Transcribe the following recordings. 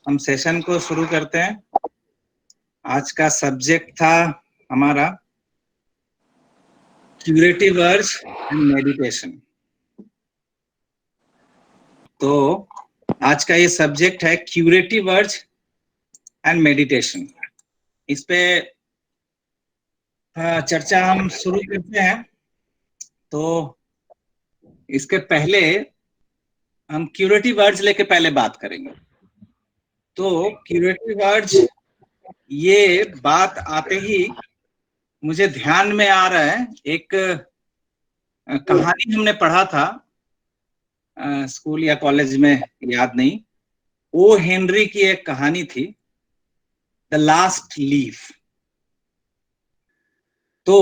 हम सेशन को शुरू करते हैं। आज का सब्जेक्ट था हमारा क्यूरेटिव अर्ज एंड मेडिटेशन। तो आज का ये सब्जेक्ट है क्यूरेटिव अर्ज एंड मेडिटेशन। इस पे चर्चा हम शुरू करते हैं। तो इसके पहले हम क्यूरेटिव अर्ज लेके पहले बात करेंगे। तो क्यूरेटिव अर्ज, ये बात आते ही मुझे ध्यान में आ रहा है, एक कहानी हमने पढ़ा था स्कूल या कॉलेज में, याद नहीं। ओ हेनरी की एक कहानी थी, द लास्ट लीफ। तो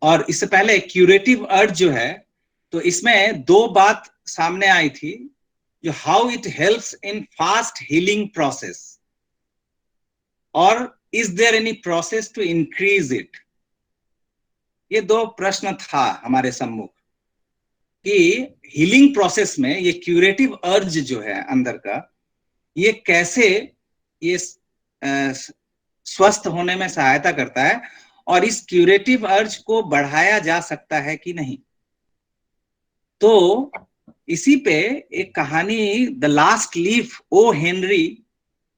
और इससे पहले क्यूरेटिव अर्ज जो है, तो इसमें दो बात सामने आई थी, जो how it helps in fast healing process, और is there any process to increase it. ये दो प्रश्न था हमारे सम्मुख कि हीलिंग प्रोसेस में ये क्यूरेटिव अर्ज जो है अंदर का, ये कैसे ये स्वस्थ होने में सहायता करता है, और इस क्यूरेटिव अर्ज को बढ़ाया जा सकता है कि नहीं। तो इसी पे एक कहानी, the last leaf, O Henry,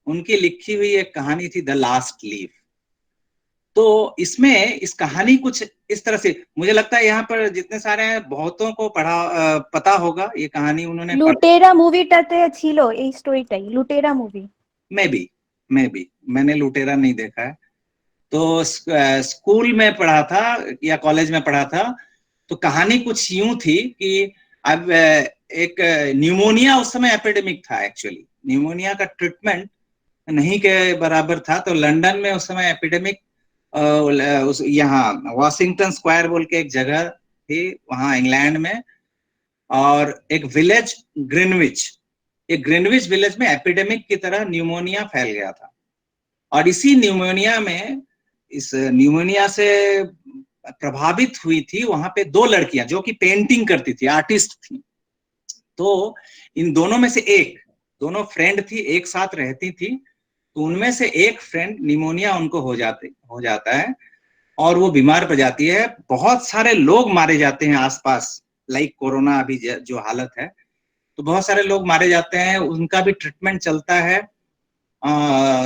उनकी लिखी हुई एक कहानी थी, द लास्ट लीफ। तो इसमें इस कहानी कुछ इस तरह से, मुझे लगता है यहाँ पर जितने सारे हैं बहुतों को पता होगा ये कहानी, उन्होंने लुटेरा मूवीटाते छिलो এই স্টোরিটাই, लुटेरा मूवी। मैंने लुटेरा नहीं देखा है। तो स्कूल में पढ़ा था या कॉलेज में पढ़ा था। तो कहानी कुछ यूं थी कि अब एक न्यूमोनिया उस समय एपिडेमिक था। एक्चुअली न्यूमोनिया का ट्रीटमेंट नहीं के बराबर था। तो लंदन में उस समय एपिडेमिक, यहाँ वॉशिंगटन स्क्वायर बोल के एक जगह थी वहां इंग्लैंड में, और एक विलेज ग्रीनविच, एक ग्रीनविच विलेज में एपिडेमिक की तरह न्यूमोनिया फैल गया था। और इसी न्यूमोनिया में, इस न्यूमोनिया से प्रभावित हुई थी वहां पे दो लड़कियां जो कि पेंटिंग करती थी, आर्टिस्ट थी। तो इन दोनों में से एक, दोनों फ्रेंड थी, एक साथ रहती थी। तो उनमें से एक फ्रेंड निमोनिया उनको हो जाता है और वो बीमार पड़ जाती है। बहुत सारे लोग मारे जाते हैं आसपास, लाइक कोरोना अभी जो हालत है। तो बहुत सारे लोग मारे जाते हैं, उनका भी ट्रीटमेंट चलता है।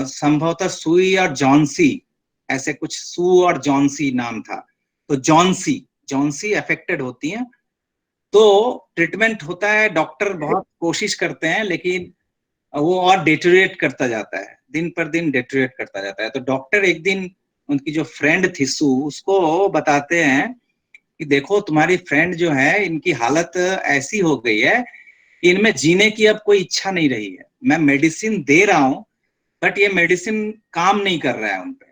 संभवतः सुई और जॉन्सी, ऐसे कुछ सू और जॉन्सी नाम था। तो जॉन्सी अफेक्टेड होती हैं। तो ट्रीटमेंट होता है, डॉक्टर बहुत कोशिश करते हैं, लेकिन वो और डेटोरेट करता जाता है, दिन पर दिन डेटोरेट करता जाता है। तो डॉक्टर एक दिन उनकी जो फ्रेंड थी सू, उसको बताते हैं कि देखो तुम्हारी फ्रेंड जो है, इनकी हालत ऐसी हो गई है कि इनमें जीने की अब कोई इच्छा नहीं रही है। मैं मेडिसिन दे रहा हूं, बट ये मेडिसिन काम नहीं कर रहा है उन पे,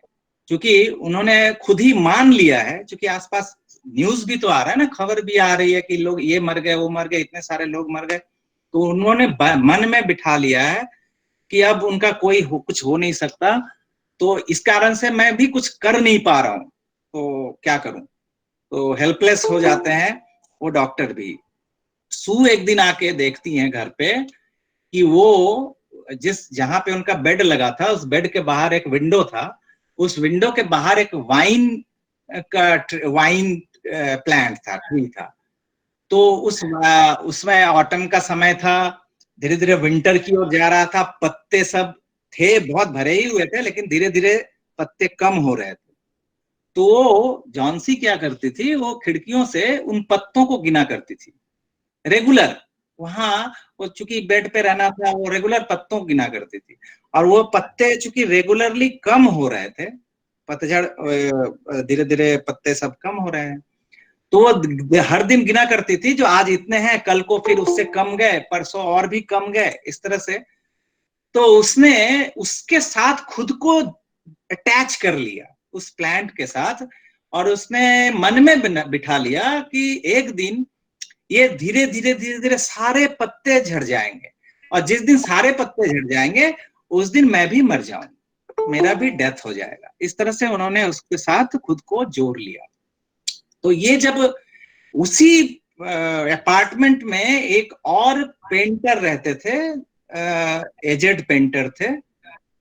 क्योंकि उन्होंने खुद ही मान लिया है। क्योंकि आसपास न्यूज भी तो आ रहा है ना, खबर भी आ रही है कि लोग ये मर गए, वो मर गए, इतने सारे लोग मर गए। तो उन्होंने मन में बिठा लिया है कि अब उनका कुछ हो नहीं सकता। तो इस कारण से मैं भी कुछ कर नहीं पा रहा हूं, तो क्या करूं। तो हेल्पलेस हो जाते हैं वो डॉक्टर भी। सू एक दिन आके देखती हैं घर पे कि वो जहां पे उनका बेड लगा था, उस बेड के बाहर एक विंडो था। उस विंडो के बाहर एक वाइन प्लांट था, ट्री था। तो उसमें ऑटम का समय था, धीरे धीरे विंटर की ओर जा रहा था। पत्ते सब थे, बहुत भरे ही हुए थे, लेकिन धीरे धीरे पत्ते कम हो रहे थे। तो जॉन्सी क्या करती थी, वो खिड़कियों से उन पत्तों को गिना करती थी रेगुलर। वहां वो चूंकि बेड पे रहना था, वो रेगुलर पत्तों को गिना करती थी। और वो पत्ते चूंकि रेगुलरली कम हो रहे थे, पतझड़, धीरे धीरे पत्ते सब कम हो रहे हैं। तो वो हर दिन गिना करती थी, जो आज इतने हैं, कल को फिर उससे कम गए, परसों और भी कम गए, इस तरह से। तो उसने उसके साथ खुद को अटैच कर लिया, उस प्लांट के साथ। और उसने मन में बिठा लिया कि एक दिन ये धीरे धीरे सारे पत्ते झड़ जाएंगे, और जिस दिन सारे पत्ते झड़ जाएंगे उस दिन मैं भी मर जाऊंगा, मेरा भी डेथ हो जाएगा। इस तरह से उन्होंने उसके साथ खुद को जोड़ लिया। तो ये जब उसी अपार्टमेंट में एक और पेंटर रहते थे, एजेड पेंटर थे,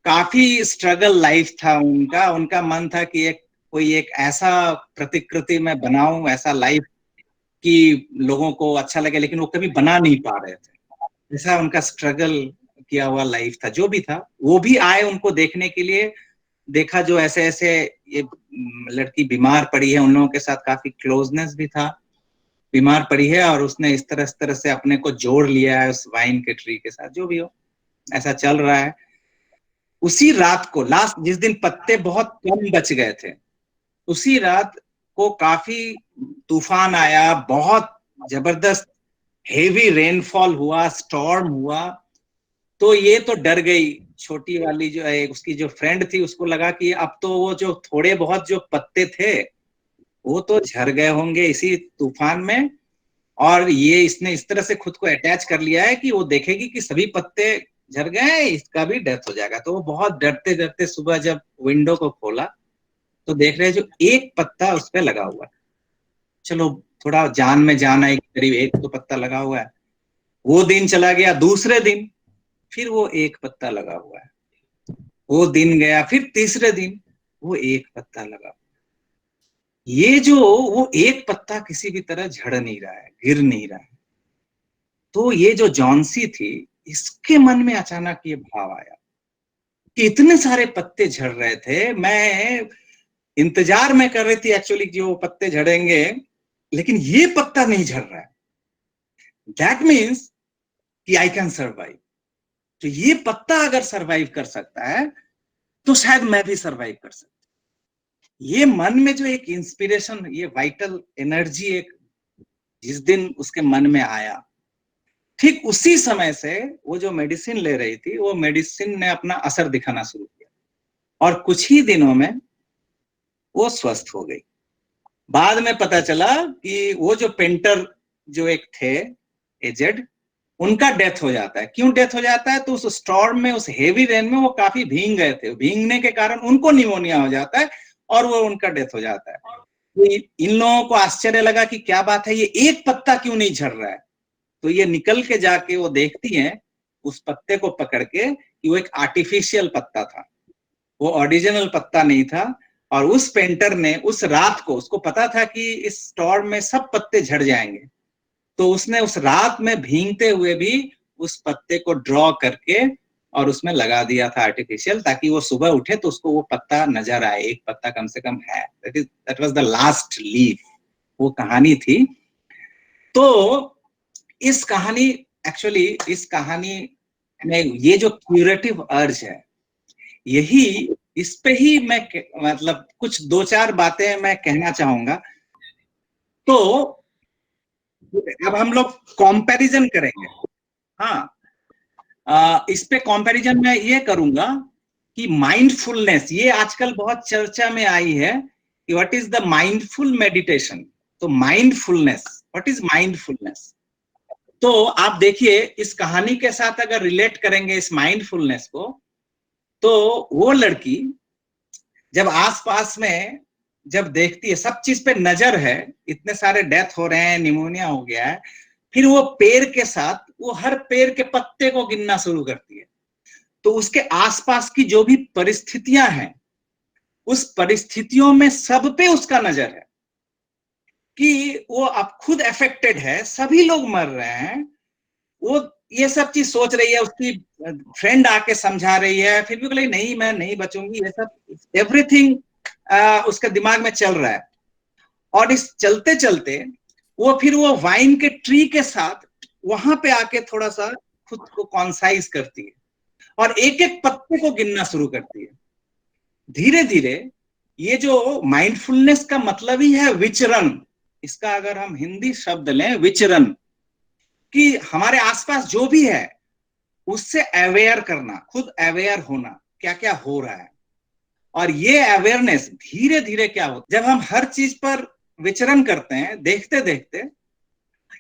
काफी स्ट्रगल लाइफ था उनका। उनका मन था कि कोई एक ऐसा प्रतिकृति में बनाऊं, ऐसा लाइफ कि लोगों को अच्छा लगे, लेकिन वो कभी बना नहीं पा रहे थे। ऐसा उनका स्ट्रगल किया हुआ लाइफ था। जो भी था, वो भी आए उनको देखने के लिए। देखा जो ऐसे ऐसे ये लड़की बीमार पड़ी है, उन लोगों के साथ काफी क्लोजनेस भी था। बीमार पड़ी है और उसने इस तरह से अपने को जोड़ लिया है उस वाइन के ट्री के साथ। जो भी हो, ऐसा चल रहा है। उसी रात को, लास्ट जिस दिन पत्ते बहुत कम बच गए थे, उसी रात को काफी तूफान आया, बहुत जबरदस्त हेवी रेनफॉल हुआ, स्टॉर्म हुआ। तो ये तो डर गई छोटी वाली, जो है उसकी जो फ्रेंड थी, उसको लगा कि अब तो वो जो थोड़े बहुत जो पत्ते थे वो तो झड़ गए होंगे इसी तूफान में, और ये इसने इस तरह से खुद को अटैच कर लिया है कि वो देखेगी कि सभी पत्ते झड़ गए हैं, इसका भी डेथ हो जाएगा। तो वो बहुत डरते डरते सुबह जब विंडो को खोला तो देख रहे जो एक पत्ता उस पर लगा हुआ है। चलो थोड़ा जान में जान आई, करीब एक तो पत्ता लगा हुआ है। वो दिन चला गया, दूसरे दिन फिर वो एक पत्ता लगा हुआ है। वो दिन गया, फिर तीसरे दिन वो एक पत्ता लगा। ये जो वो एक पत्ता किसी भी तरह झड़ नहीं रहा है, गिर नहीं रहा है। तो ये जो जॉन्सी थी, इसके मन में अचानक ये भाव आया कि इतने सारे पत्ते झड़ रहे थे, मैं इंतजार में कर रही थी एक्चुअली जो पत्ते झड़ेंगे, लेकिन ये पत्ता नहीं झड़ रहा है। दैट मीन्स कि आई कैन सर्वाइव। तो ये पत्ता अगर सर्वाइव कर सकता है तो शायद मैं भी सर्वाइव कर सकता। ये मन में जो एक इंस्पिरेशन, ये वाइटल एनर्जी एक जिस दिन उसके मन में आया, ठीक उसी समय से वो जो मेडिसिन ले रही थी, वो मेडिसिन ने अपना असर दिखाना शुरू किया और कुछ ही दिनों में वो स्वस्थ हो गई। बाद में पता चला कि वो जो पेंटर जो एक थे एजेड, उनका डेथ हो जाता है। क्यों डेथ हो जाता है? तो उस स्टॉर्म में, उस हेवी रेन में वो काफी भीग गए थे, भीगने के कारण उनको निमोनिया हो जाता है और वो उनका डेथ हो जाता है। तो इन लोगों को आश्चर्य लगा कि क्या बात है, ये एक पत्ता क्यों नहीं झड़ रहा है। तो ये निकल के जाके वो देखती हैं उस पत्ते को पकड़ के कि वो एक आर्टिफिशियल पत्ता था, वो ओरिजिनल पत्ता नहीं था। और उस पेंटर ने उस रात को, उसको पता था कि इस स्टॉर्म में सब पत्ते झड़ जाएंगे, तो उसने उस रात में भीगते हुए भी उस पत्ते को ड्रॉ करके और उसमें लगा दिया था आर्टिफिशियल, ताकि वो सुबह उठे तो उसको वो पत्ता नजर आए, एक पत्ता कम से कम है। That was the last leaf, वो कहानी थी। तो इस कहानी, एक्चुअली इस कहानी में ये जो क्यूरेटिव अर्ज है, यही, इस पे ही मैं मतलब कुछ दो चार बातें मैं कहना चाहूंगा। तो अब हम लोग कंपैरिजन करेंगे। हाँ, इस पे कंपैरिजन मैं ये करूंगा कि माइंडफुलनेस, ये आजकल बहुत चर्चा में आई है कि what is the mindful meditation. तो माइंडफुलनेस, व्हाट इज माइंडफुलनेस? तो आप देखिए, इस कहानी के साथ अगर रिलेट करेंगे इस माइंडफुलनेस को, तो वो लड़की जब आसपास में जब देखती है, सब चीज पे नजर है, इतने सारे डेथ हो रहे हैं, निमोनिया हो गया है, फिर वो पेड़ के साथ वो हर पेड़ के पत्ते को गिनना शुरू करती है। तो उसके आसपास की जो भी परिस्थितियां हैं, उस परिस्थितियों में सब पे उसका नजर है कि वो अब खुद अफेक्टेड है, सभी लोग मर रहे हैं। वो ये सब चीज सोच रही है, उसकी फ्रेंड आके समझा रही है, फिर भी बोले नहीं मैं नहीं बचूंगी, ये सब एवरीथिंग उसके दिमाग में चल रहा है। और इस चलते चलते वो फिर वो वाइन के ट्री के साथ वहां पे आके थोड़ा सा खुद को कॉन्साइज करती है और एक एक पत्ते को गिनना शुरू करती है। धीरे धीरे ये जो माइंडफुलनेस का मतलब ही है विचरण, इसका अगर हम हिंदी शब्द लें विचरण, कि हमारे आसपास जो भी है उससे अवेयर करना, खुद अवेयर होना क्या क्या हो रहा है। और ये अवेयरनेस धीरे धीरे क्या होता है, जब हम हर चीज पर विचरण करते हैं देखते देखते,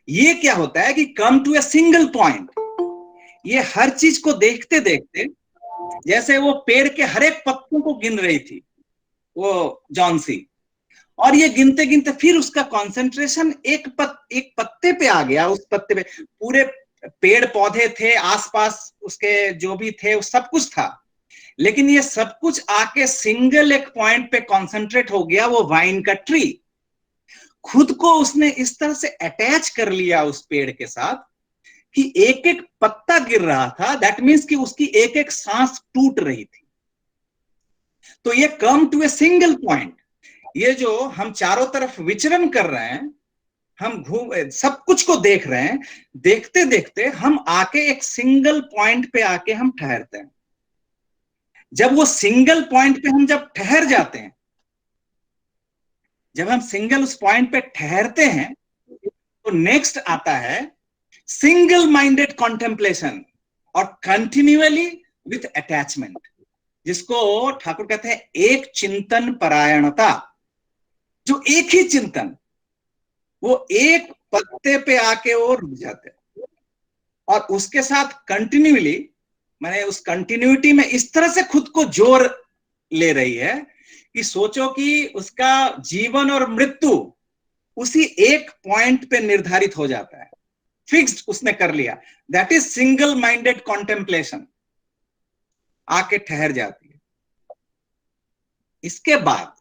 ये क्या होता है कि come to a single point, ये हर चीज को देखते देखते, जैसे वो पेड़ के हर एक पत्तों को गिन रही थी वो जॉन्सी, और ये गिनते गिनते फिर उसका कंसंट्रेशन एक पत्ते पे आ गया। उस पत्ते पे पूरे पेड़ पौधे थे आसपास, उसके जो भी थे वो सब कुछ था, लेकिन ये सब कुछ आके सिंगल एक पॉइंट पे कॉन्सेंट्रेट हो गया, वो वाइन का ट्री। खुद को उसने इस तरह से अटैच कर लिया उस पेड़ के साथ कि एक एक पत्ता गिर रहा था, दैट मीन्स कि उसकी एक एक सांस टूट रही थी। तो ये come to a single point. ये जो हम चारों तरफ विचरण कर रहे हैं, हम घूम सब कुछ को देख रहे हैं, देखते देखते हम आके एक सिंगल पॉइंट पे आके हम ठहरते हैं। जब वो सिंगल पॉइंट पे हम जब ठहर जाते हैं, जब हम सिंगल उस पॉइंट पे ठहरते हैं, तो नेक्स्ट आता है सिंगल माइंडेड कॉन्टेम्पलेशन और कंटिन्यूअली विथ अटैचमेंट, जिसको ठाकुर कहते हैं एक चिंतन परायणता। जो एक ही चिंतन, वो एक पत्ते पे आके वो रुक जाते हैं और उसके साथ कंटिन्यूअली, मैंने उस कंटिन्यूटी में इस तरह से खुद को जोर ले रही है कि सोचो कि उसका जीवन और मृत्यु उसी एक पॉइंट पे निर्धारित हो जाता है, फिक्स्ड उसने कर लिया। That is single minded contemplation, आके ठहर जाती है। इसके बाद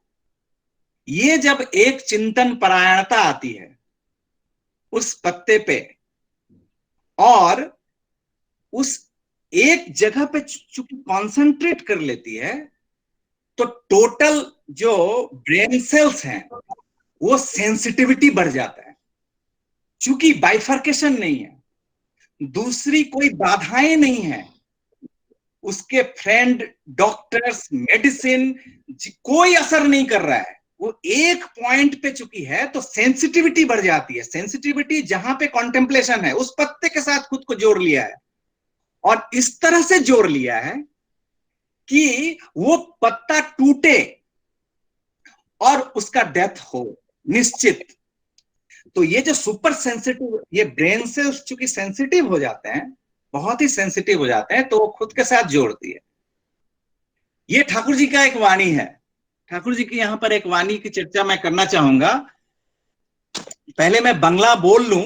ये जब एक चिंतन परायणता आती है उस पत्ते पे, और उस एक जगह पे चूंकि कॉन्सेंट्रेट कर लेती है, तो टोटल जो ब्रेन सेल्स हैं वो सेंसिटिविटी बढ़ जाता है। चूंकि बाइफर्केशन नहीं है, दूसरी कोई बाधाएं नहीं है, उसके फ्रेंड, डॉक्टर्स, मेडिसिन कोई असर नहीं कर रहा है, वो एक पॉइंट पे चुकी है, तो सेंसिटिविटी बढ़ जाती है। सेंसिटिविटी जहां पे कॉन्टेम्पलेशन है, उस पत्ते के साथ खुद को जोड़ लिया है, और इस तरह से जोड़ लिया है कि वो पत्ता टूटे और उसका डेथ हो निश्चित। तो ये जो सुपर सेंसिटिव, ये ब्रेन से चूंकि सेंसिटिव हो जाते हैं, बहुत ही सेंसिटिव हो जाते हैं, तो वो खुद के साथ जोड़ती है। ये ठाकुर जी का एक वाणी है। ठाकुर जी की यहां पर एक वाणी की चर्चा मैं करना चाहूंगा। पहले मैं बांग्ला बोल लूं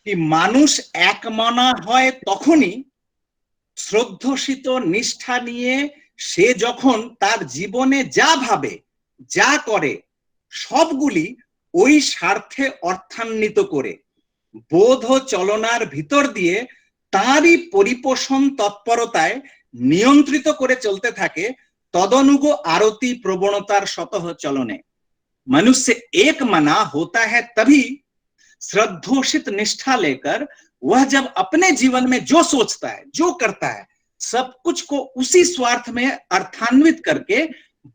कि मानुष एक मना হয় তখনই শ্রদ্ধশীত নিষ্ঠা নিয়ে সে যখন তার জীবনে যা ভাবে যা করে সবগুলি ওই স্বার্থে অর্থান্বিত করে বোধ চলনার ভিতর দিয়ে তারই পরিপোষণ তৎপরতায় নিয়ন্ত্রিত করে চলতে থাকে তদনুগ আরতি প্রবণতার স্বতঃ চলনে। मनुष्य एक मना होता है तभी श्रद्धोषित निष्ठा लेकर वह जब अपने जीवन में जो सोचता है, जो करता है, सब कुछ को उसी स्वार्थ में अर्थान्वित करके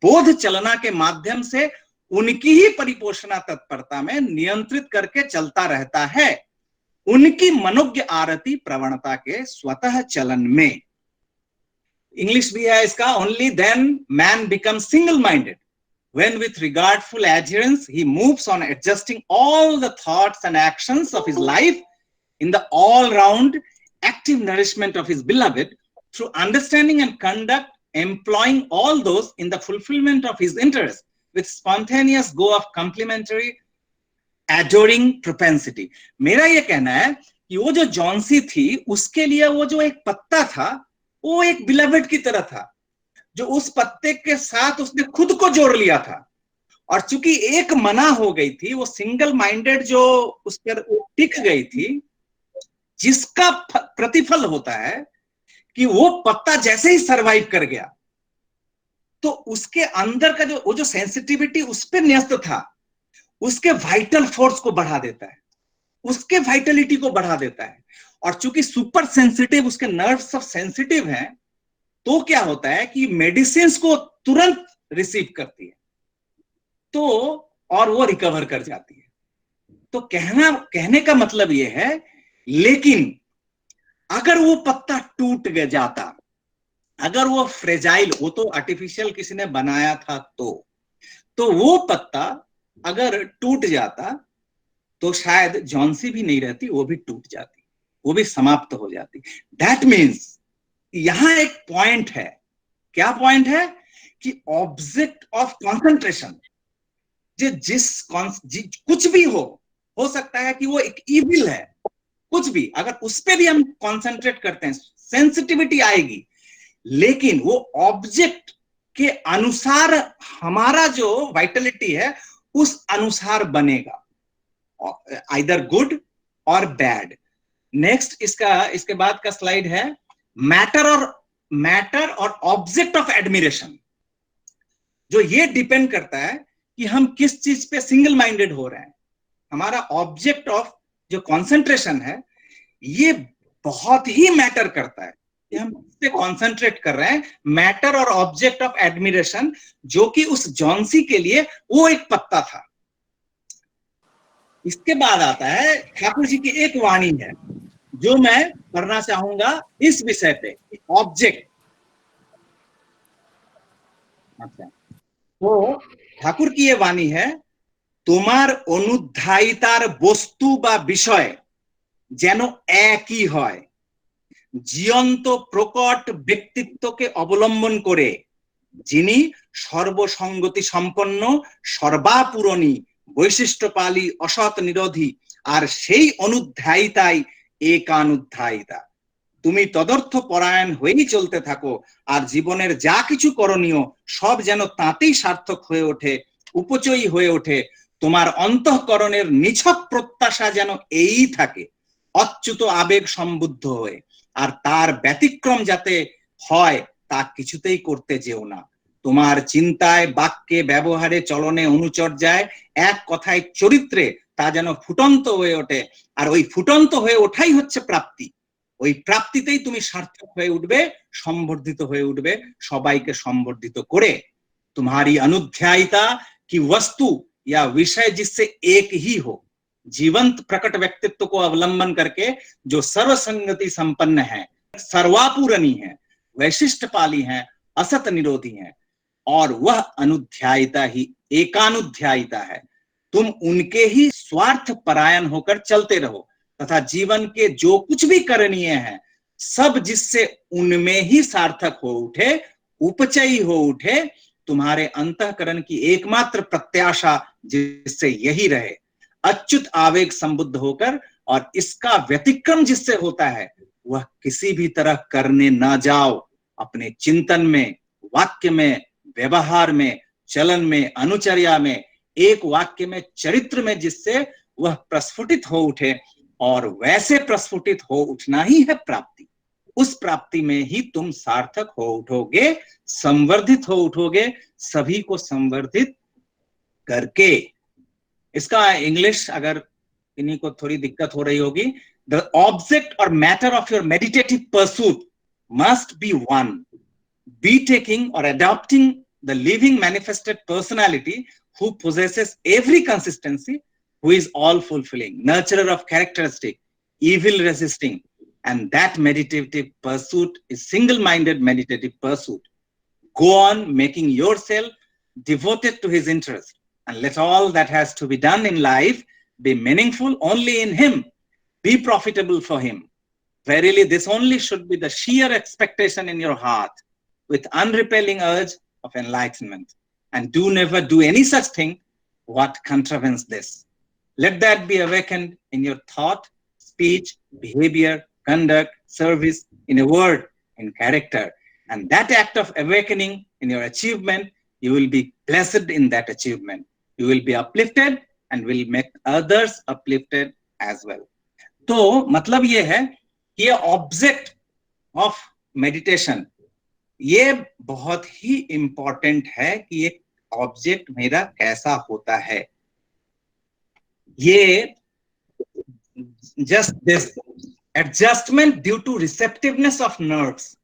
बोध चलना के माध्यम से उनकी ही परिपोषणा तत्परता में नियंत्रित करके चलता रहता है, उनकी मनोज्ञ आरती प्रवणता के स्वतः चलन में। इंग्लिश भी है इसका, only then man become single minded when with regardful adherence he moves on adjusting all the thoughts and actions of his life in the all-round active nourishment of his beloved through understanding and conduct, employing all those in the fulfillment of his interest with spontaneous go of complementary adoring propensity। मेरा ये कहना है कि वो जो Johnsy थी, उसके लिए वो जो एक पत्ता था, वो एक बिलवेड की तरह था, जो उस पत्ते के साथ उसने खुद को जोड़ लिया था। और चूंकि एक मना हो गई थी, वो सिंगल माइंडेड जो उस पर टिक गई थी, जिसका प्रतिफल होता है कि वो पत्ता जैसे ही सरवाइव कर गया, तो उसके अंदर का जो वो जो सेंसिटिविटी उस पर न्यस्त था, उसके वाइटल फोर्स को बढ़ा देता है, उसके वाइटलिटी को बढ़ा देता है। और चूंकि सुपर सेंसिटिव, उसके नर्व्स सब सेंसिटिव हैं, तो क्या होता है कि मेडिसिन को तुरंत रिसीव करती है, तो और वो रिकवर कर जाती है। तो कहने का मतलब ये है, लेकिन अगर वो पत्ता टूट जाता, अगर वो फ्रेजाइल, वो तो आर्टिफिशियल किसी ने बनाया था, तो वो पत्ता अगर टूट जाता तो शायद जॉन्सी भी नहीं रहती, वो भी टूट जाती, वो भी समाप्त हो जाती। दैट मीन्स यहां एक पॉइंट है। क्या पॉइंट है? कि ऑब्जेक्ट ऑफ कॉन्सेंट्रेशन, कुछ भी हो सकता है कि वो एक इविल है, कुछ भी, अगर उस पे भी हम कॉन्सेंट्रेट करते हैं, सेंसिटिविटी आएगी, लेकिन वो ऑब्जेक्ट के अनुसार हमारा जो वाइटलिटी है उस अनुसार बनेगा, आइदर गुड और बैड। नेक्स्ट इसके बाद का स्लाइड है मैटर और ऑब्जेक्ट ऑफ एडमिरेशन। जो ये डिपेंड करता है कि हम किस चीज पे सिंगल माइंडेड हो रहे हैं। हमारा ऑब्जेक्ट ऑफ जो कंसंट्रेशन है ये बहुत ही मैटर करता है कि हम किस पे कॉन्सेंट्रेट कर रहे हैं। मैटर और ऑब्जेक्ट ऑफ एडमिरेशन, जो कि उस जॉन्सी के लिए वो एक पत्ता था। इसके बाद आता है ठाकुर जी की एक वाणी है जो मैं पढ़ना चाहूंगा इस विषय पे, ऑब्जेक्ट। अच्छा, तो ठाकुर की ये वाणी है, তোমার অনুধ্যায়িতার বস্তু বা বিষয় যেন একই হয়, জীবন্ত প্রকট ব্যক্তিত্বকে অবলম্বন করে, যিনি সর্বসঙ্গতি সম্পন্ন, সর্বাপূরণী, বৈশিষ্ট্যপালী, অসৎ নিরোধী, আর সেই অনুধ্যায়িতাই একানুধ্যায়িতা। তুমি তদর্থ পরায়ণ হয়েই চলতে থাকো, আর জীবনের যা কিছু করণীয় সব যেন তাতেই সার্থক হয়ে ওঠে, উপচয়ী হয়ে ওঠে। তোমার অন্তঃকরণের নিছক প্রত্যাশা যেন এই থাকে, অচ্যুত আবেগ সম্বুদ্ধ হয়ে, আর তার ব্যতিক্রম যাতে হয় তা কিছুতেই করতে যেও না। তোমার চিন্তায়, বাক্যে, ব্যবহারে, চলনে, অনুচর্যায়, এক কথায় চরিত্রে তা যেন ফুটন্ত হয়ে ওঠে। আর ওই ফুটন্ত হয়ে ওঠাই হচ্ছে প্রাপ্তি। ওই প্রাপ্তিতেই তুমি সার্থক হয়ে উঠবে, সম্বর্ধিত হয়ে উঠবে, সবাইকে সম্বর্ধিত করে। तुम्हारी अनुध्यायिता की वस्तु या विषय जिससे एक ही हो, जीवंत प्रकट व्यक्तित्व को अवलंबन करके जो सर्वसंगति संपन्न है, सर्वापूरणी है, वैशिष्टपाली है, असत निरोधी है, और वह अनुध्यायिता ही एकानुध्यायिता है। तुम उनके ही स्वार्थ परायण होकर चलते रहो, तथा जीवन के जो कुछ भी करणीय है सब जिससे उनमें ही सार्थक हो उठे, उपचयी हो उठे। तुम्हारे अंतःकरण की एकमात्र प्रत्याशा जिससे यही रहे, अच्युत आवेग संबुद्ध होकर, और इसका व्यतिक्रम जिससे होता है वह किसी भी तरह करने ना जाओ। अपने चिंतन में, वाक्य में, व्यवहार में, चलन में, अनुचर्या में, एक वाक्य में, चरित्र में जिससे वह प्रस्फुटित हो उठे, और वैसे प्रस्फुटित हो उठना ही है प्राप्ति। उस प्राप्ति में ही तुम सार्थक हो उठोगे, संवर्धित हो उठोगे, सभी को संवर्धित करके। इसका इंग्लिश अगर इन्हीं को थोड़ी दिक्कत हो रही होगी, द ऑब्जेक्ट और matter of your meditative pursuit must be one, be taking और adopting the living manifested personality who possesses every consistency, who is all fulfilling, nurturer of characteristic, evil resisting, and that meditative pursuit is single-minded meditative pursuit. Go on making yourself devoted to his interest, and let all that has to be done in life be meaningful only in him, be profitable for him. Verily, this only should be the sheer expectation in your heart, with unrepelling urge of enlightenment. And do never do any such thing what contravenes this. Let that be awakened in your thought, speech, behavior, conduct, service, in a word, in character. And that act of awakening in your achievement, you will be blessed in that achievement. You will be uplifted and will make others uplifted as well. तो मतलब ये है कि ये object of meditation ये बहुत ही important है कि ये ऑब्जेक्ट मेरा कैसा होता है। ये just this adjustment due to receptiveness of nerves,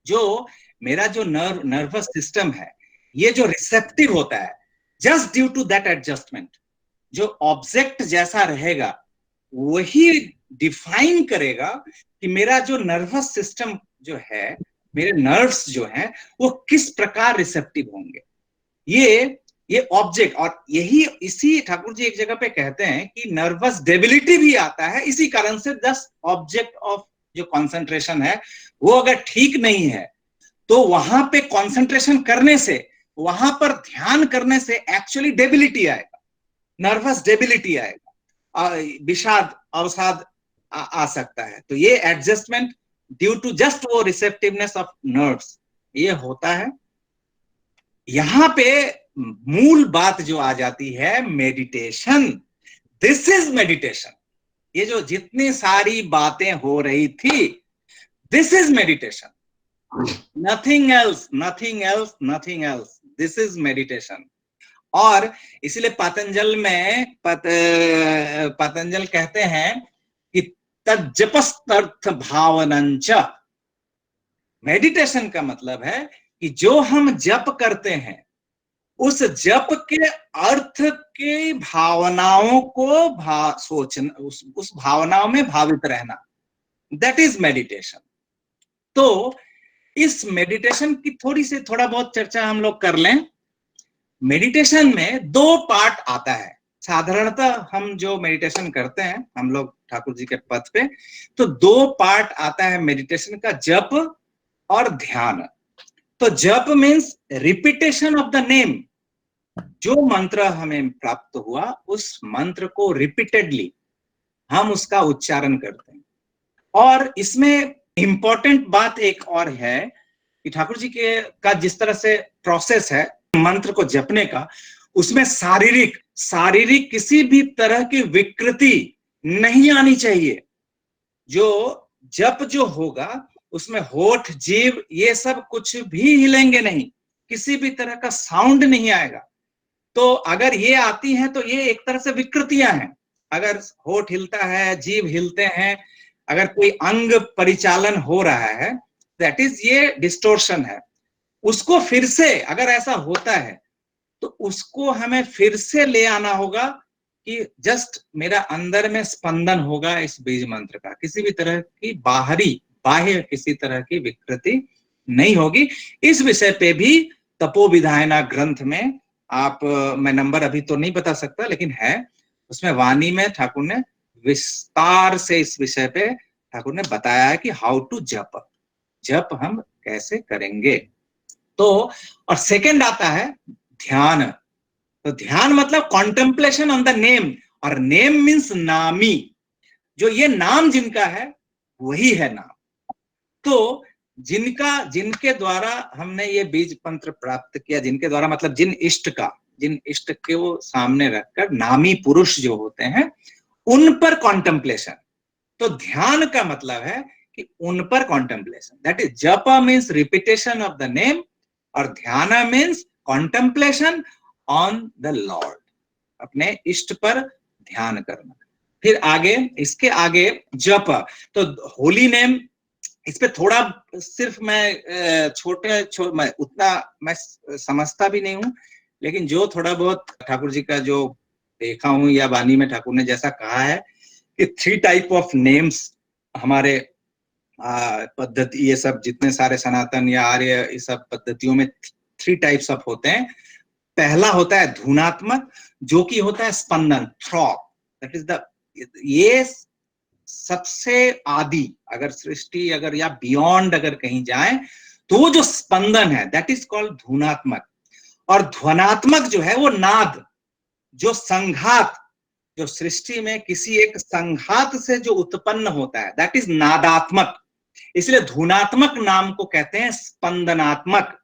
जो मेरा जो नर्वस सिस्टम है ये जो रिसेप्टिव होता है, just due to that adjustment, जो ऑब्जेक्ट जैसा रहेगा वही डिफाइन करेगा कि मेरा जो नर्वस सिस्टम जो है, मेरे नर्व्स जो हैं वो किस प्रकार रिसेप्टिव होंगे। ये ऑब्जेक्ट, और यही इसी ठाकुर जी एक जगह पे कहते हैं कि नर्वस डेबिलिटी भी आता है इसी कारण से। दस ऑब्जेक्ट ऑफ जो कंसंट्रेशन है वो अगर ठीक नहीं है तो वहां पे कंसंट्रेशन करने से, वहां पर ध्यान करने से एक्चुअली डेबिलिटी आएगा, नर्वस डेबिलिटी आएगा, विषाद अवसाद आ सकता है। तो ये एडजस्टमेंट ड्यू टू जस्ट वो रिसेप्टिवनेस ऑफ नर्व्स, ये होता है। यहां पे मूल बात जो आ जाती है, मेडिटेशन, दिस इज मेडिटेशन। ये जो जितनी सारी बातें हो रही थी, this is meditation, nothing else, nothing else, nothing else, this is meditation. और इसलिए पतंजल कहते हैं कि तज्जपस्तर्थ भावनंच, मेडिटेशन का मतलब है कि जो हम जप करते हैं, उस जप के अर्थ की भावनाओं को सोचना, उस भावनाओं में भावित रहना, दैट इज मेडिटेशन। तो इस मेडिटेशन की थोड़ा बहुत चर्चा हम लोग कर लें। मेडिटेशन में दो पार्ट आता है। साधारणतः हम जो मेडिटेशन करते हैं हम लोग ठाकुर जी के पथ पे, तो दो पार्ट आता है मेडिटेशन का, जप और ध्यान। तो जप means repetition of the name, जो मंत्र हमें प्राप्त हुआ उस मंत्र को रिपीटेडली हम उसका उच्चारण करते हैं। और इसमें इंपॉर्टेंट बात एक और है कि ठाकुर जी के का जिस तरह से प्रोसेस है मंत्र को जपने का, उसमें शारीरिक किसी भी तरह की विकृति नहीं आनी चाहिए। जो जप जो होगा उसमें होठ, जीभ, ये सब कुछ भी हिलेंगे नहीं, किसी भी तरह का साउंड नहीं आएगा। तो अगर ये आती हैं तो ये एक तरह से विकृतियां हैं। अगर होठ हिलता है, जीभ हिलते हैं, अगर कोई अंग परिचालन हो रहा है, दैट इज ये डिस्टोर्शन है। उसको फिर से अगर ऐसा होता है तो उसको हमें फिर से ले आना होगा कि जस्ट मेरा अंदर में स्पंदन होगा इस बीज मंत्र का, किसी भी तरह की बाह्य किसी तरह की विकृति नहीं होगी। इस विषय पे भी तपोविधायना ग्रंथ में आप, मैं नंबर अभी तो नहीं बता सकता लेकिन है, उसमें वाणी में ठाकुर ने विस्तार से इस विषय पे ठाकुर ने बताया है कि हाउ टू जप हम कैसे करेंगे। तो और सेकंड आता है ध्यान। तो ध्यान मतलब कॉन्टेम्पलेशन ऑन द नेम, और नेम मीन्स नामी, जो ये नाम जिनका है वही है नाम। तो जिनके द्वारा हमने ये बीज मंत्र प्राप्त किया, जिनके द्वारा मतलब जिन इष्ट के वो सामने रखकर नामी पुरुष जो होते हैं उन पर कॉन्टेम्पलेशन। तो ध्यान का मतलब है कि उन पर कॉन्टेम्पलेशन, दैट इज जप means repetition of the name, और ध्यान means contemplation on the Lord, अपने इष्ट पर ध्यान करना। फिर आगे, इसके आगे जप, तो होली नेम, इस पे थोड़ा सिर्फ मैं मैं उतना मैं समझता भी नहीं हूं, लेकिन जो थोड़ा बहुत ठाकुर जी का जो देखा हूं या वाणी में ठाकुर ने जैसा कहा है कि 3 टाइप ऑफ नेम्स हमारे पद्धति, ये सब जितने सारे सनातन या आर्य इस सब पद्धतियों में 3 टाइप्स ऑफ होते हैं। पहला होता है धुनात्मक, जो कि होता है स्पंदन, थ्रॉब, दैट इज द, ये सबसे आदि, अगर सृष्टि अगर या बियॉन्ड अगर कहीं जाए तो वो जो स्पंदन है दैट इज कॉल्ड धुनात्मक। और ध्वनात्मक जो है वो नाद, जो संघात, जो सृष्टि में किसी एक संघात से जो उत्पन्न होता है दैट इज नादात्मक। इसलिए धुनात्मक नाम को कहते हैं स्पंदनात्मक।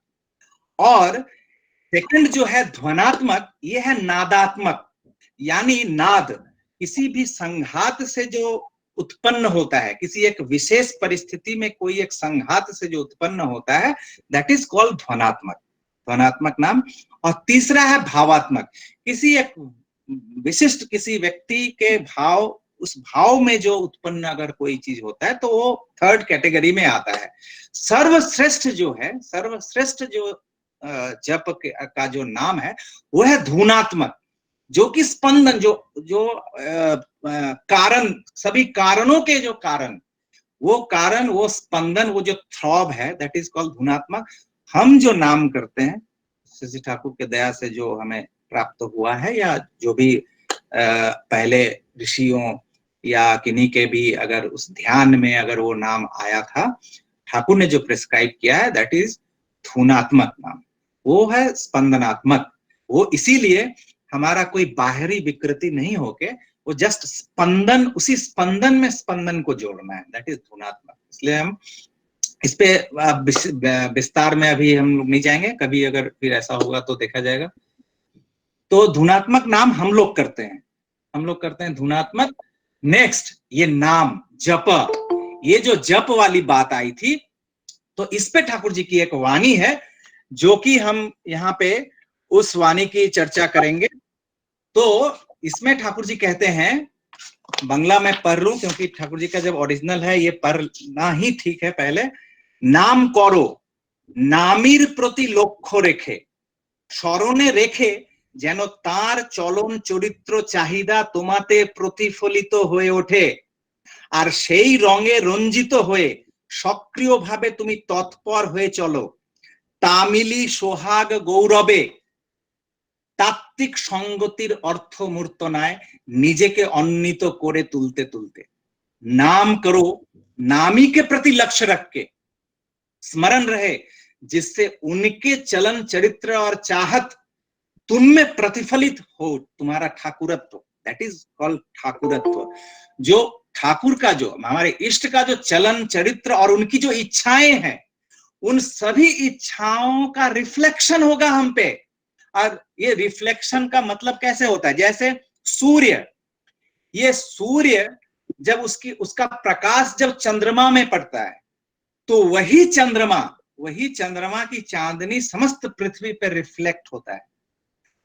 और सेकंड जो है ध्वनात्मक, ये है नादात्मक, यानी नाद किसी भी संघात से जो उत्पन्न होता है, किसी एक विशेष परिस्थिति में कोई एक संघात से जो उत्पन्न होता है दैट इज कॉल्ड ध्वनात्मक नाम। और तीसरा है भावात्मक, किसी एक विशिष्ट किसी व्यक्ति के भाव, उस भाव में जो उत्पन्न अगर कोई चीज होता है तो वो थर्ड कैटेगरी में आता है। सर्वश्रेष्ठ जो है, सर्वश्रेष्ठ जो जप का जो नाम है वो है धुनात्मक, जो कि स्पंदन, जो कारण, सभी कारणों के जो कारण, वो स्पंदन, वो जो थ्रॉब है दैट इज कॉल्ड धुनात्मक। हम जो नाम करते हैं शशि ठाकुर के दया से जो हमें प्राप्त हुआ है, या जो भी पहले ऋषियों या किन्हीं के भी अगर उस ध्यान में अगर वो नाम आया था, ठाकुर ने जो प्रिस्क्राइब किया है दैट इज धुनात्मक नाम, वो है स्पंदनात्मक। वो इसीलिए हमारा कोई बाहरी विकृति नहीं होके वो जस्ट स्पंदन, उसी स्पंदन में स्पंदन को जोड़ना है, दैट इज धुनात्मक। इसलिए हम इस पे विस्तार में अभी हम लोग नहीं जाएंगे, कभी अगर फिर ऐसा होगा तो देखा जाएगा। तो धुनात्मक नाम हम लोग करते हैं, हम लोग करते हैं धुनात्मक। नेक्स्ट, ये नाम जप, ये जो जप वाली बात आई थी, तो इस पे ठाकुर जी की एक वाणी है जो कि हम यहाँ पे उस वाणी की चर्चा करेंगे। तो इसमें ठाकुर जी कहते हैं, बंगला में पढ़ लूं क्योंकि ठाकुर जी का जब ओरिजिनल है ये पढ़ना ही ठीक है। पहले, नाम करो नामीर प्रति लक्ष्य रेखे, স্মরণে রেখে যেন তার চলন চরিত্র চাহিদা তোমাতে প্রতিফলিত হয়ে ওঠে, আর সেই রঙে রঞ্জিত হয়ে সক্রিয়ভাবে তুমি তৎপর হয়ে চলো। তামিলি সোহাগ গৌরবে তাত্ত্বিক সঙ্গতির অর্থ মূর্তনায় নিজেকে অন্বিত করে তুলते तुलते। नाम करो नामी के प्रति लक्ष्य रख के, स्मरण रहे जिससे उनके चलन चरित्र और चाहत तुम में प्रतिफलित हो, तुम्हारा ठाकुरत्व, दैट इज कॉल्ड ठाकुरत्व। जो ठाकुर का, जो हमारे इष्ट का जो चलन चरित्र और उनकी जो इच्छाएं हैं, उन सभी इच्छाओं का रिफ्लेक्शन होगा हम पे। और ये रिफ्लेक्शन का मतलब कैसे होता है, जैसे सूर्य, ये सूर्य जब उसका प्रकाश जब चंद्रमा में पड़ता है तो वही चंद्रमा की चांदनी समस्त पृथ्वी पर रिफ्लेक्ट होता है।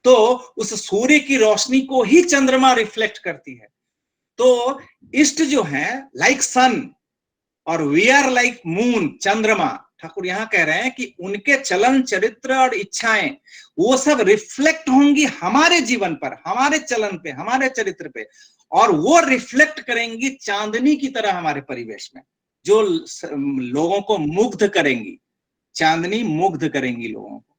तो उस सूर्य की रोशनी को ही चंद्रमा रिफ्लेक्ट करती है। तो इष्ट जो है लाइक सन और वी आर लाइक मून, चंद्रमा। ठाकुर यहां कह रहे हैं कि उनके चलन चरित्र और इच्छाएं वो सब रिफ्लेक्ट होंगी हमारे जीवन पर, हमारे चलन पे, हमारे चरित्र पे, और वो रिफ्लेक्ट करेंगी चांदनी की तरह हमारे परिवेश में, जो लोगों को मुग्ध करेंगी। चांदनी मुग्ध करेंगी लोगों को।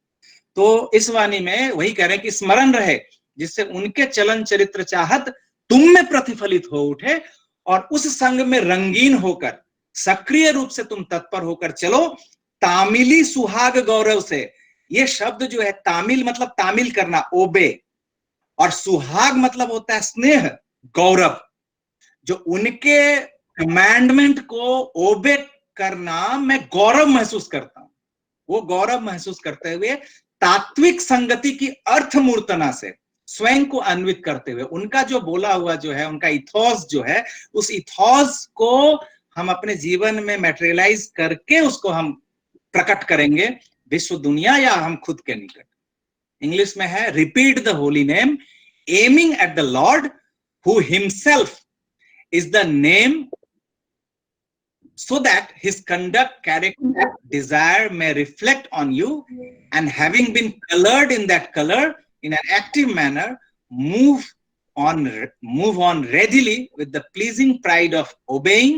तो इस वाणी में वही कह रहे हैं कि स्मरण रहे जिससे उनके चलन चरित्र चाहत तुम में प्रतिफलित हो उठे, और उस संग में रंगीन होकर सक्रिय रूप से तुम तत्पर होकर चलो। तामिली सुहाग गौरव से, ये शब्द जो है तामिल मतलब तामिल करना, ओबे, और सुहाग मतलब होता है स्नेह, गौरव। जो उनके कमांडमेंट को ओबे करना मैं गौरव महसूस करता हूं, वो गौरव महसूस करते हुए तात्विक संगति की अर्थ मूर्तना से स्वयं को अन्वित करते हुए, उनका जो बोला हुआ जो है, उनका इथॉस जो है, उस इथॉस को हम अपने जीवन में मैटेरियलाइज करके उसको हम प्रकट करेंगे विश्व दुनिया या हम खुद के निकट। इंग्लिश में है, repeat the holy name aiming at the Lord who himself is the name, so that his conduct, character, desire may reflect on you, and having been colored in that color in an active manner, move on readily with the pleasing pride of obeying,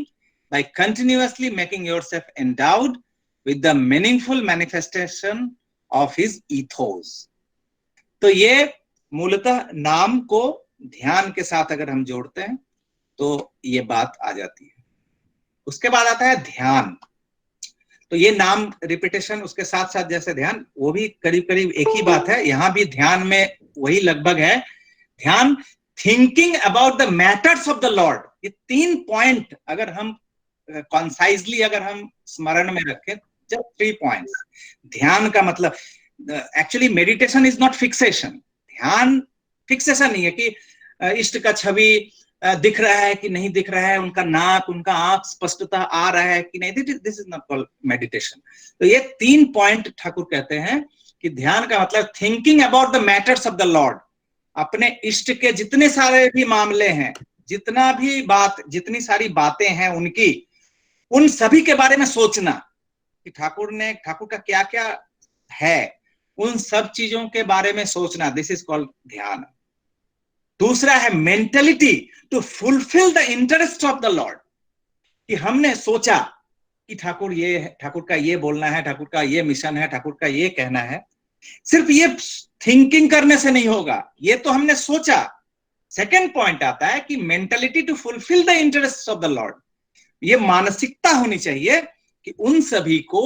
by continuously making yourself endowed with the meaningful manifestation of his ethos। तो ये मूलतः नाम को ध्यान के साथ अगर हम जोड़ते हैं तो ये बात आ जाती है। उसके बाद आता है ध्यान। तो ये नाम रिपीटेशन, उसके साथ साथ जैसे ध्यान, वो भी करीब करीब एक ही बात है। यहां भी ध्यान में वही लगभग है। ध्यान, thinking about the matters of the Lord. ये 3 पॉइंट अगर हम कॉन्साइजली अगर हम स्मरण में रखें, जब 3 पॉइंट्स। ध्यान का मतलब, actually meditation is not fixation. ध्यान फिक्सेशन नहीं है कि इष्ट का छवि दिख रहा है कि नहीं दिख रहा है, उनका नाक, उनका आंख स्पष्टता आ रहा है कि नहीं, this is not called meditation. तो ये 3 पॉइंट ठाकुर कहते हैं कि ध्यान का मतलब thinking about the matters of the Lord, अपने इष्ट के जितने सारे भी मामले हैं, जितनी सारी बातें हैं उनकी, उन सभी के बारे में सोचना कि ठाकुर का क्या क्या है, उन सब चीजों के बारे में सोचना, दिस इज कॉल्ड ध्यान। दूसरा है mentality to fulfil the interest of the Lord, कि हमने सोचा कि ठाकुर का ये बोलना है, ठाकुर का ये मिशन है, ठाकुर का ये कहना है। सिर्फ ये थिंकिंग करने से नहीं होगा, ये तो हमने सोचा। सेकंड पॉइंट आता है कि mentality to fulfil the interest of the Lord, ये मानसिकता होनी चाहिए कि उन सभी को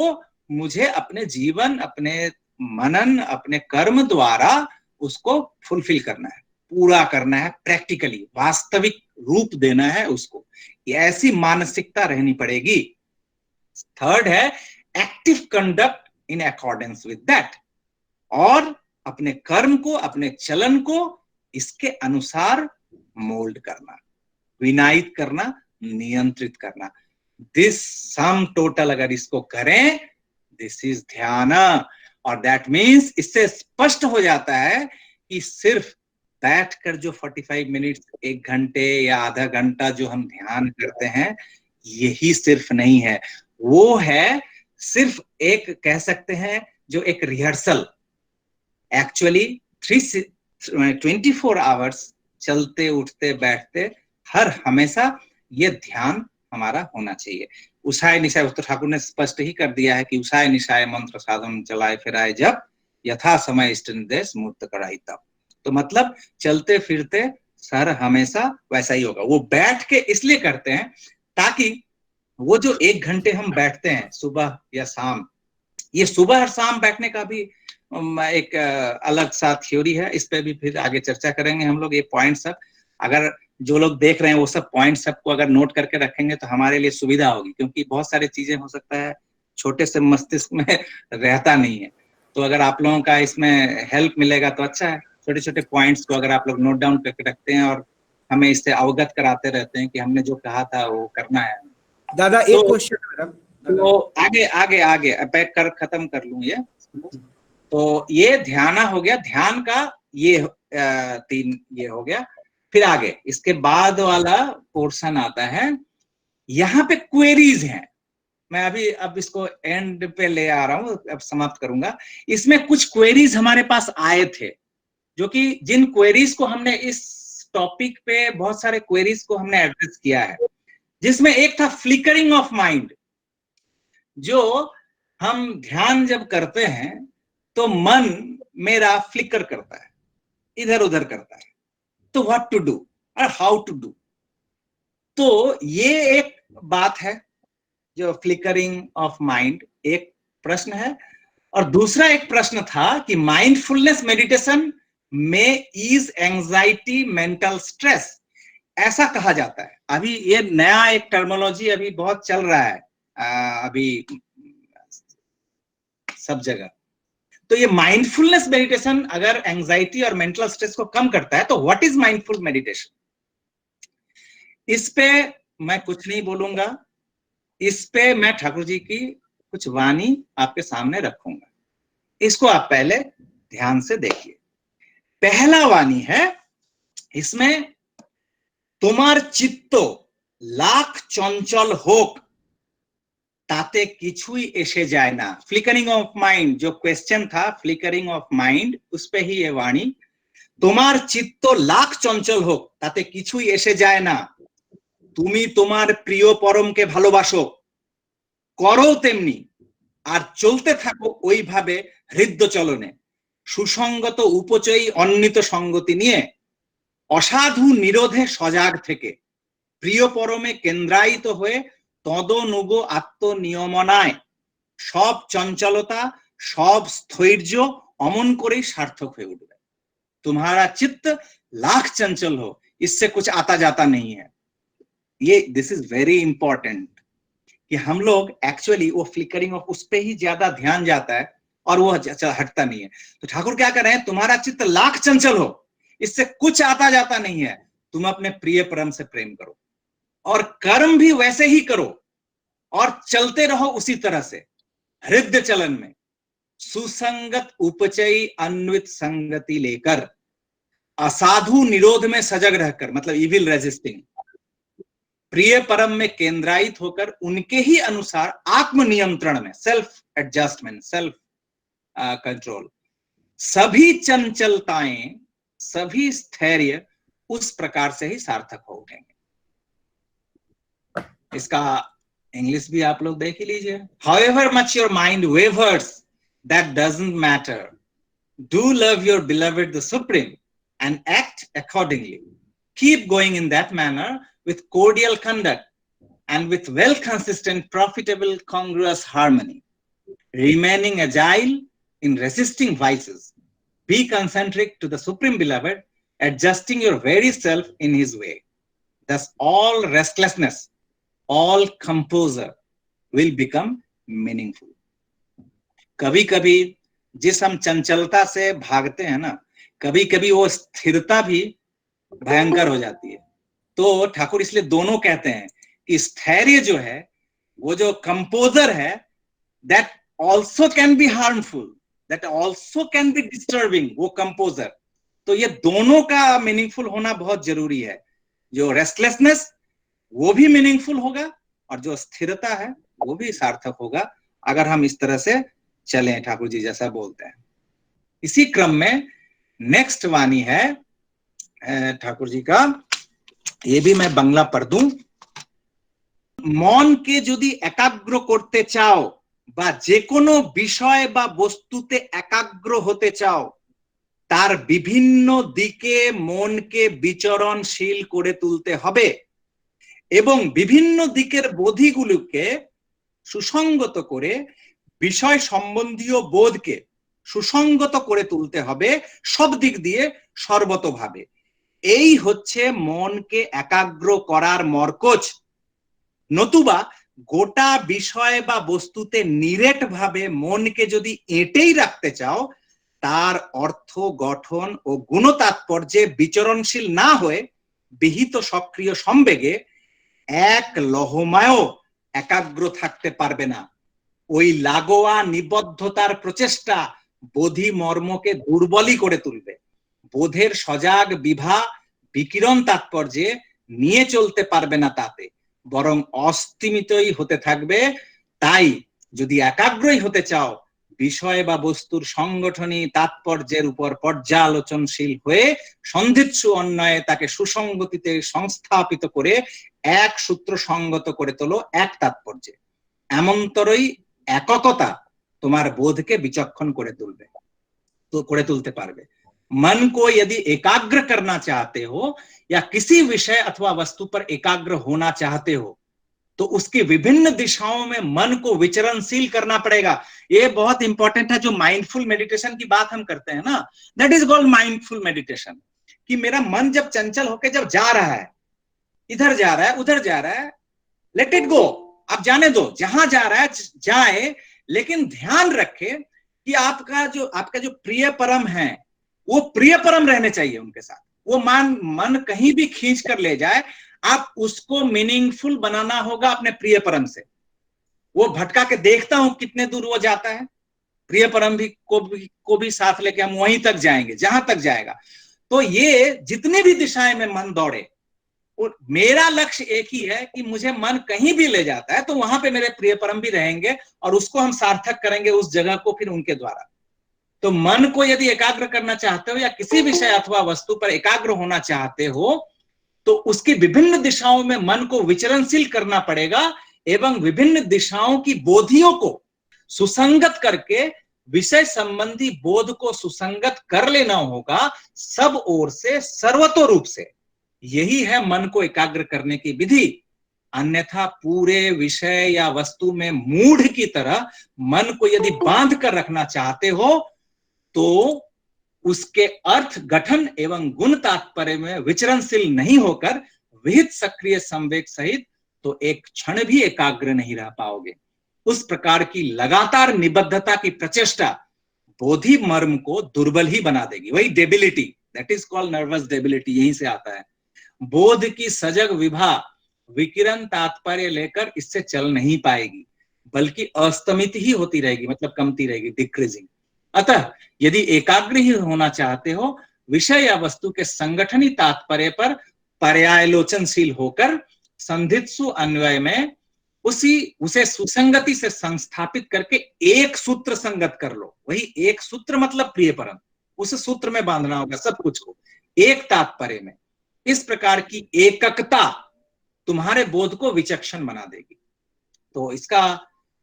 मुझे अपने जीवन, अपने मनन, अपने कर्म द्वारा उसको फुलफिल करना है। पूरा करना है, प्रैक्टिकली वास्तविक रूप देना है उसको, ये ऐसी मानसिकता रहनी पड़ेगी। थर्ड है active conduct in accordance with that, और अपने कर्म को, अपने चलन को इसके अनुसार मोल्ड करना, विनायित करना, नियंत्रित करना। दिस सम टोटल अगर इसको करें, दिस इज ध्यान। और दैट मीन्स इससे स्पष्ट हो जाता है कि सिर्फ बैठकर जो 45 मिनट, 1 घंटे या आधा घंटा जो हम ध्यान करते हैं, यही सिर्फ नहीं है, वो है सिर्फ एक, कह सकते हैं, जो एक रिहर्सल। एक्चुअली 24 आवर्स चलते उठते बैठते हर हमेशा ये ध्यान हमारा होना चाहिए। उषाय निशाय, तो ठाकुर ने स्पष्ट ही कर दिया है कि उषाय निशाय मंत्र साधन चलाए फिराए जब, यथा समय इष्ट निर्देश मूर्त कराई तब। तो मतलब चलते फिरते सर हमेशा वैसा ही होगा। वो बैठ के इसलिए करते हैं ताकि वो जो 1 घंटे हम बैठते हैं सुबह या शाम, ये सुबह और शाम बैठने का भी एक अलग सा थ्योरी है, इस पे भी फिर आगे चर्चा करेंगे हम लोग। ये पॉइंट सब अगर जो लोग देख रहे हैं वो सब पॉइंट सबको अगर नोट करके रखेंगे तो हमारे लिए सुविधा होगी, क्योंकि बहुत सारी चीजें हो सकता है छोटे से मस्तिष्क में रहता नहीं है। तो अगर आप लोगों का इसमें हेल्प मिलेगा तो अच्छा है। छोटे छोटे पॉइंट्स को अगर आप लोग नोट डाउन करके रखते हैं और हमें इससे अवगत कराते रहते हैं कि हमने जो कहा था वो करना है। दादा एक क्वेश्चन, तो आगे आगे आगे पैक कर खत्म कर लूं ये। तो ये ध्यान हो गया, ध्यान का ये 3 ये हो गया। फिर आगे इसके बाद वाला पोर्शन आता है, यहाँ पे क्वेरीज हैं। मैं अभी अब इसको एंड पे ले आ रहा हूं, अब समाप्त करूंगा। इसमें कुछ क्वेरीज हमारे पास आए थे, जो कि जिन क्वेरीज को हमने इस टॉपिक पे, बहुत सारे क्वेरीज को हमने एड्रेस किया है, जिसमें एक था फ्लिकरिंग ऑफ माइंड। जो हम ध्यान जब करते हैं तो मन मेरा फ्लिकर करता है, इधर उधर करता है, तो व्हाट टू डू और हाउ टू डू। तो ये एक बात है, जो फ्लिकरिंग ऑफ माइंड एक प्रश्न है। और दूसरा एक प्रश्न था कि माइंडफुलनेस मेडिटेशन में ईज एंजाइटी मेंटल स्ट्रेस, ऐसा कहा जाता है। अभी ये नया एक टर्मिनोलॉजी अभी बहुत चल रहा है अभी सब जगह। तो ये माइंडफुलनेस मेडिटेशन अगर एंजाइटी और मेंटल स्ट्रेस को कम करता है तो व्हाट इज माइंडफुल मेडिटेशन, इस पे मैं कुछ नहीं बोलूंगा। इस पे मैं ठाकुर जी की कुछ वाणी आपके सामने रखूंगा, इसको आप पहले ध्यान से देखिए। पहला वाणी है इसमें, तुम्हार चित्तो लाख चंचल होक ताते किछुई एसे जाए ना। फ्लिकरिंग ऑफ माइंड जो क्वेश्चन था, फ्लिकरिंग ऑफ माइंड, उस पे ही ये वाणी, तुम्हार चित्तो लाख चंचल होक ताते किछुई एसे जाए ना, तुमी तुम्हार प्रिय परम के भालोबासो, करो तेमनी আর চলতে থাকো ওইভাবে হৃদ্য চলনে, সুসঙ্গত উপচয়ী অন্বিত সঙ্গতি নিয়ে, অসাধু নিরোধে সজাগ থেকে, প্রিয় পরমে কেন্দ্রায়িত হয়ে তদনুগ আত্মনিয়মনায় সব চঞ্চলতা, সব স্থৈর্য অমন করেই সার্থক হয়ে উঠবে। तुम्हारा चित्त लाख चंचल हो, इससे कुछ आता जाता नहीं है। ये दिस इज वेरी इंपॉर्टेंट कि हम लोग एक्चुअली वो फ्लिकरिंग ऑफ उस पे ही ज्यादा ध्यान जाता है और वो हटता नहीं है। तो ठाकुर क्या कर रहे हैं, तुम्हारा चित्त लाख चंचल हो, इससे कुछ आता जाता नहीं है, तुम अपने प्रिय परम से प्रेम करो और कर्म भी वैसे ही करो और चलते रहो उसी तरह से हृदय चलन में, सुसंगत उपचयी अन्वित संगति लेकर, असाधु निरोध में सजग रहकर, मतलब इविल रेजिस्टिंग, प्रिय परम में केंद्रायित होकर उनके ही अनुसार आत्म नियंत्रण में, सेल्फ एडजस्टमेंट, सेल्फ कंट्रोल, सभी चंचलताएं, सभी स्थैर्य उस प्रकार से ही सार्थक हो उठेंगे। इसका इंग्लिश भी आप लोग देख ही लीजिए। However much your mind wavers, that doesn't matter. Do love your beloved the Supreme and act accordingly. Keep going in that manner with cordial conduct and with well-consistent, profitable, congruous harmony, remaining agile in resisting vices. Be concentric to the Supreme Beloved adjusting your very self in his way. Thus, all restlessness, all composure will become meaningful. कभी कभी जिस हम चंचलता से भागते हैं ना, कभी कभी वो स्थिरता भी भयंकर हो जाती है। तो ठाकुर इसलिए दोनों कहते हैं कि स्थैर्य जो है, वो जो कंपोजर है, that also can be harmful, that also can be disturbing, वो कंपोजर। तो ये दोनों का मीनिंगफुल होना बहुत जरूरी है। जो रेस्टलेसनेस वो भी मीनिंगफुल होगा और जो स्थिरता है वो भी सार्थक होगा, अगर हम इस तरह से चलें, ठाकुर जी जैसा बोलते हैं। इसी क्रम में नेक्स्ट वाणी है ठाकुर जी का, ये भी मैं बांग्ला पढ़ दूं। मन के यदि एकाग्र करते चाओ বা যে কোনো বিষয় বা বস্তুতে একাগ্র হতে চাও, তার বিভিন্ন দিকে মনকে বিচরণশীল করে তুলতে হবে এবং বিভিন্ন দিকের বোধিগুলোকে সুসংগত করে বিষয় সম্বন্ধীয় বোধকে সুসংগত করে তুলতে হবে সব দিক দিয়ে সর্বতোভাবে। এই হচ্ছে মনকে একাগ্র করার মরকজ। নতুবা গোটা বিষয় বা বস্তুতে নিরেট ভাবে মনকে যদি এঁটেই রাখতে চাও, তার অর্থ গঠন ও গুণ তাৎপর্যে বিচরণশীল না হয়ে বিহিত সক্রিয় সম্বেগে এক লহমায়ও একাগ্র থাকতে পারবে না। ওই লাগোয়া নিবদ্ধতার প্রচেষ্টা বোধি মর্মকে দুর্বলই করে তুলবে। বোধের সজাগ বিভা বিকিরণ তাৎপর্যে নিয়ে চলতে পারবে না তাতে, বরং অস্তিমিতই হতে থাকবে। তাই যদি একাগ্রই হতে চাও, বিষয় বা বস্তুর সংগঠনী তাৎপর্যের উপর পর্যালোচনশীল হয়ে সন্ধিৎসু অন্বয়ে তাকে সুসংগতিতে সংস্থাপিত করে এক সূত্র সঙ্গত করে তোলো এক তাৎপর্যে। এমনতরই এককতা তোমার বোধকে বিচক্ষণ করে তুলবে, তো করে তুলতে পারবে। मन को यदि एकाग्र करना चाहते हो या किसी विषय अथवा वस्तु पर एकाग्र होना चाहते हो, तो उसकी विभिन्न दिशाओं में मन को विचरणशील करना पड़ेगा। ये बहुत इंपॉर्टेंट है। जो माइंडफुल मेडिटेशन की बात हम करते हैं ना, that is called mindful meditation. कि मेरा मन जब चंचल होकर जब जा रहा है, इधर जा रहा है उधर जा रहा है, लेट इट गो, आप जाने दो, जहां जा रहा है जाए, लेकिन ध्यान रखे कि आपका जो प्रिय परम है वो प्रिय परम रहने चाहिए उनके साथ। वो मन कहीं भी खींच कर ले जाए, आप उसको मीनिंगफुल बनाना होगा अपने प्रिय परम से। वो भटका के देखता हूं कितने दूर वो जाता है, प्रिय परम भी को भी साथ लेके हम वहीं तक जाएंगे जहां तक जाएगा। तो ये जितने भी दिशाएं में मन दौड़े, मेरा लक्ष्य एक ही है कि मुझे मन कहीं भी ले जाता है तो वहां पे मेरे प्रिय परम भी रहेंगे और उसको हम सार्थक करेंगे उस जगह को फिर उनके द्वारा। तो मन को यदि एकाग्र करना चाहते हो या किसी विषय अथवा वस्तु पर एकाग्र होना चाहते हो, तो उसकी विभिन्न दिशाओं में मन को विचरणशील करना पड़ेगा एवं विभिन्न दिशाओं की बोधियों को सुसंगत करके विषय संबंधी बोध को सुसंगत कर लेना होगा सब ओर से, सर्वतो रूप से। यही है मन को एकाग्र करने की विधि। अन्यथा पूरे विषय या वस्तु में मूढ़ की तरह मन को यदि बांध कर रखना चाहते हो, तो उसके अर्थ गठन एवं गुण तात्पर्य में विचरणशील नहीं होकर विहित सक्रिय संवेग सहित तो एक क्षण भी एकाग्र नहीं रह पाओगे। उस प्रकार की लगातार निबद्धता की प्रचेष्टा बोधि मर्म को दुर्बल ही बना देगी। वही debility, that is called nervous debility, यहीं से आता है। बोध की सजग विभा विकिरण तात्पर्य लेकर इससे चल नहीं पाएगी, बल्कि अस्तमित ही होती रहेगी, मतलब कमती रहेगी, डिक्रीजिंग। अतः यदि एकाग्र ही होना चाहते हो, विषय या वस्तु के संगठनी तात्पर्य पर पर्यालोचनशील होकर संधित्सु अन्वय में उसे सुसंगति से संस्थापित करके एक सूत्र संगत कर लो। वही एक सूत्र मतलब प्रिय परम, उस सूत्र में बांधना होगा सब कुछ को एक तात्पर्य में। इस प्रकार की एककता तुम्हारे बोध को विचक्षण बना देगी। तो इसका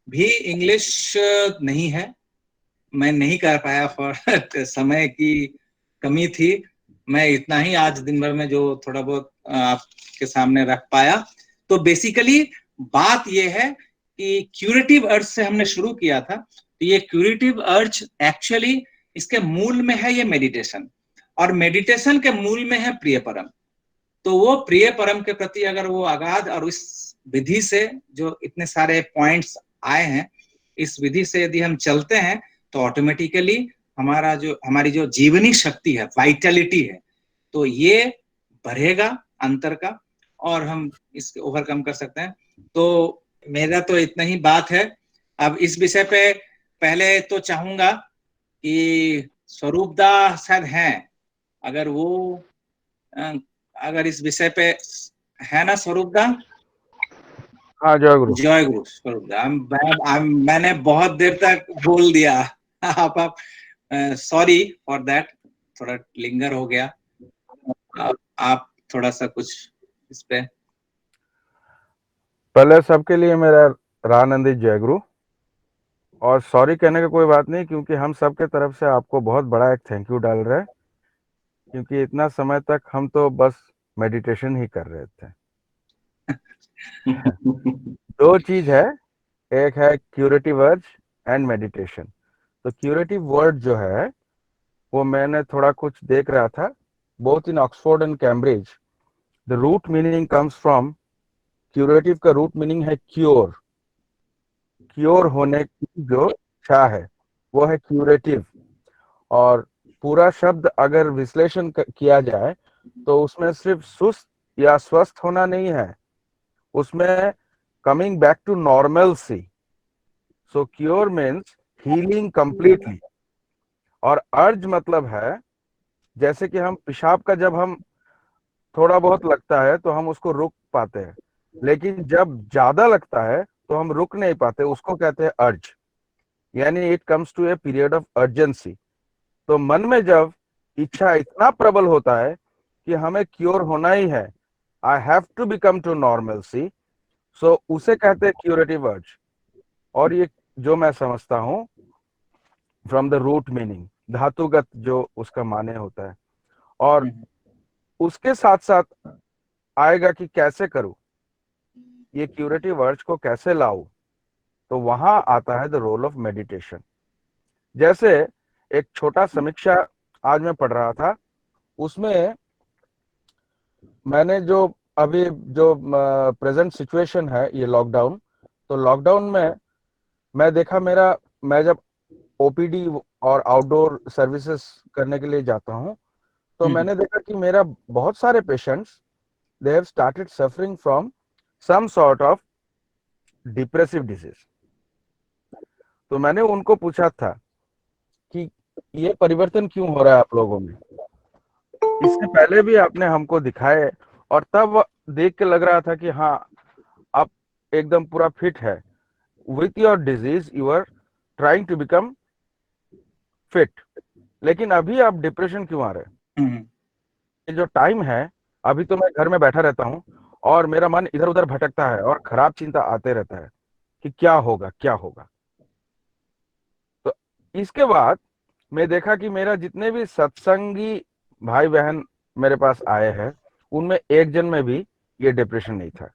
भी इंग्लिश नहीं है, मैं नहीं कर पाया, फॉर समय की कमी थी। मैं इतना ही आज दिन भर में जो थोड़ा बहुत आपके सामने रख पाया। तो बेसिकली बात यह है कि क्यूरेटिव अर्ज से हमने शुरू किया था। तो ये क्यूरेटिव अर्ज एक्चुअली इसके मूल में है ये मेडिटेशन। और मेडिटेशन के मूल में है प्रिय परम। तो वो प्रिय परम के प्रति अगर वो अगाध और इस विधि से जो इतने सारे पॉइंट्स आए हैं, इस विधि से यदि हम चलते हैं तो ऑटोमेटिकली हमारी जो जीवनी शक्ति है, वाइटलिटी है, तो ये बढ़ेगा अंतर का, और हम इसको ओवरकम कर सकते हैं। तो मेरा तो इतना ही बात है। अब इस विषय पे पहले तो चाहूंगा कि स्वरूप दा शायद हैं, अगर वो अगर इस विषय पे है ना स्वरूप दा। हाँ जय गुरु। जय गुरु स्वरूप दा। मैंने बहुत देर तक बोल दिया, आप सॉरी फॉर दैट, थोड़ा लिंगर हो गया। आप थोड़ा सा कुछ इस पे। पहले सबके लिए मेरा रानंदित जय गुरु, और सॉरी कहने का कोई बात नहीं, क्योंकि हम सबके तरफ से आपको बहुत बड़ा एक थैंक यू डाल रहे हैं, क्योंकि इतना समय तक हम तो बस मेडिटेशन ही कर रहे थे। दो चीज है, एक है क्यूरेटिव वर्ड एंड मेडिटेशन। तो क्यूरेटिव वर्ड जो है वो मैंने थोड़ा कुछ देख रहा था, both in Oxford and Cambridge the root meaning comes from, curative का रूट मीनिंग है क्योर, क्योर होने की जो इच्छा है वो है क्यूरेटिव। और पूरा शब्द अगर विश्लेषण किया जाए तो उसमें सिर्फ सुस्त या स्वस्थ होना नहीं है, उसमें coming back to normalcy. So cure means healing completely. और अर्ज मतलब है, जैसे कि हम पेशाब का जब हम थोड़ा बहुत लगता है तो हम उसको रुक पाते हैं, लेकिन जब ज्यादा लगता है तो हम रुक नहीं पाते, उसको कहते हैं अर्ज, यानी it comes to a period of urgency. तो मन में जब इच्छा इतना प्रबल होता है कि हमें क्योर होना ही है, I have to become to normalcy, so उसे कहते हैं क्यूरेटिव अर्ज। और ये जो मैं समझता हूं फ्रॉम द रूट मीनिंग, धातुगत जो उसका माने होता है। और उसके साथ साथ आएगा कि कैसे करूं ये क्यूरेटिव अर्ज को, कैसे लाऊं, तो वहां आता है द रोल ऑफ मेडिटेशन। जैसे एक छोटा समीक्षा आज मैं पढ़ रहा था, उसमें मैंने जो अभी जो प्रेजेंट सिचुएशन है ये लॉकडाउन, तो लॉकडाउन में मैं देखा मैं जब ओपीडी और आउटडोर सर्विसेज करने के लिए जाता हूं, तो मैंने देखा कि मेरा बहुत सारे patients they have started suffering from some sort of depressive disease. तो मैंने उनको पूछा था कि ये परिवर्तन क्यों हो रहा है आप लोगों में, इससे पहले भी आपने हमको दिखाए और तब देख के लग रहा था कि हाँ आप एकदम पूरा फिट है, with your disease you are trying to become fit, लेकिन अभी आप डिप्रेशन क्यों आ रहे हैं। ये जो टाइम है, अभी तो मैं घर में बैठा रहता हूँ और मेरा मन इधर उधर भटकता है और खराब चिंता आते रहता है कि क्या होगा क्या होगा। तो इसके बाद मैं देखा कि मेरा जितने भी सत्संगी भाई बहन मेरे पास आए हैं, उनमें एक जन में भी ये डिप्रेशन नहीं था।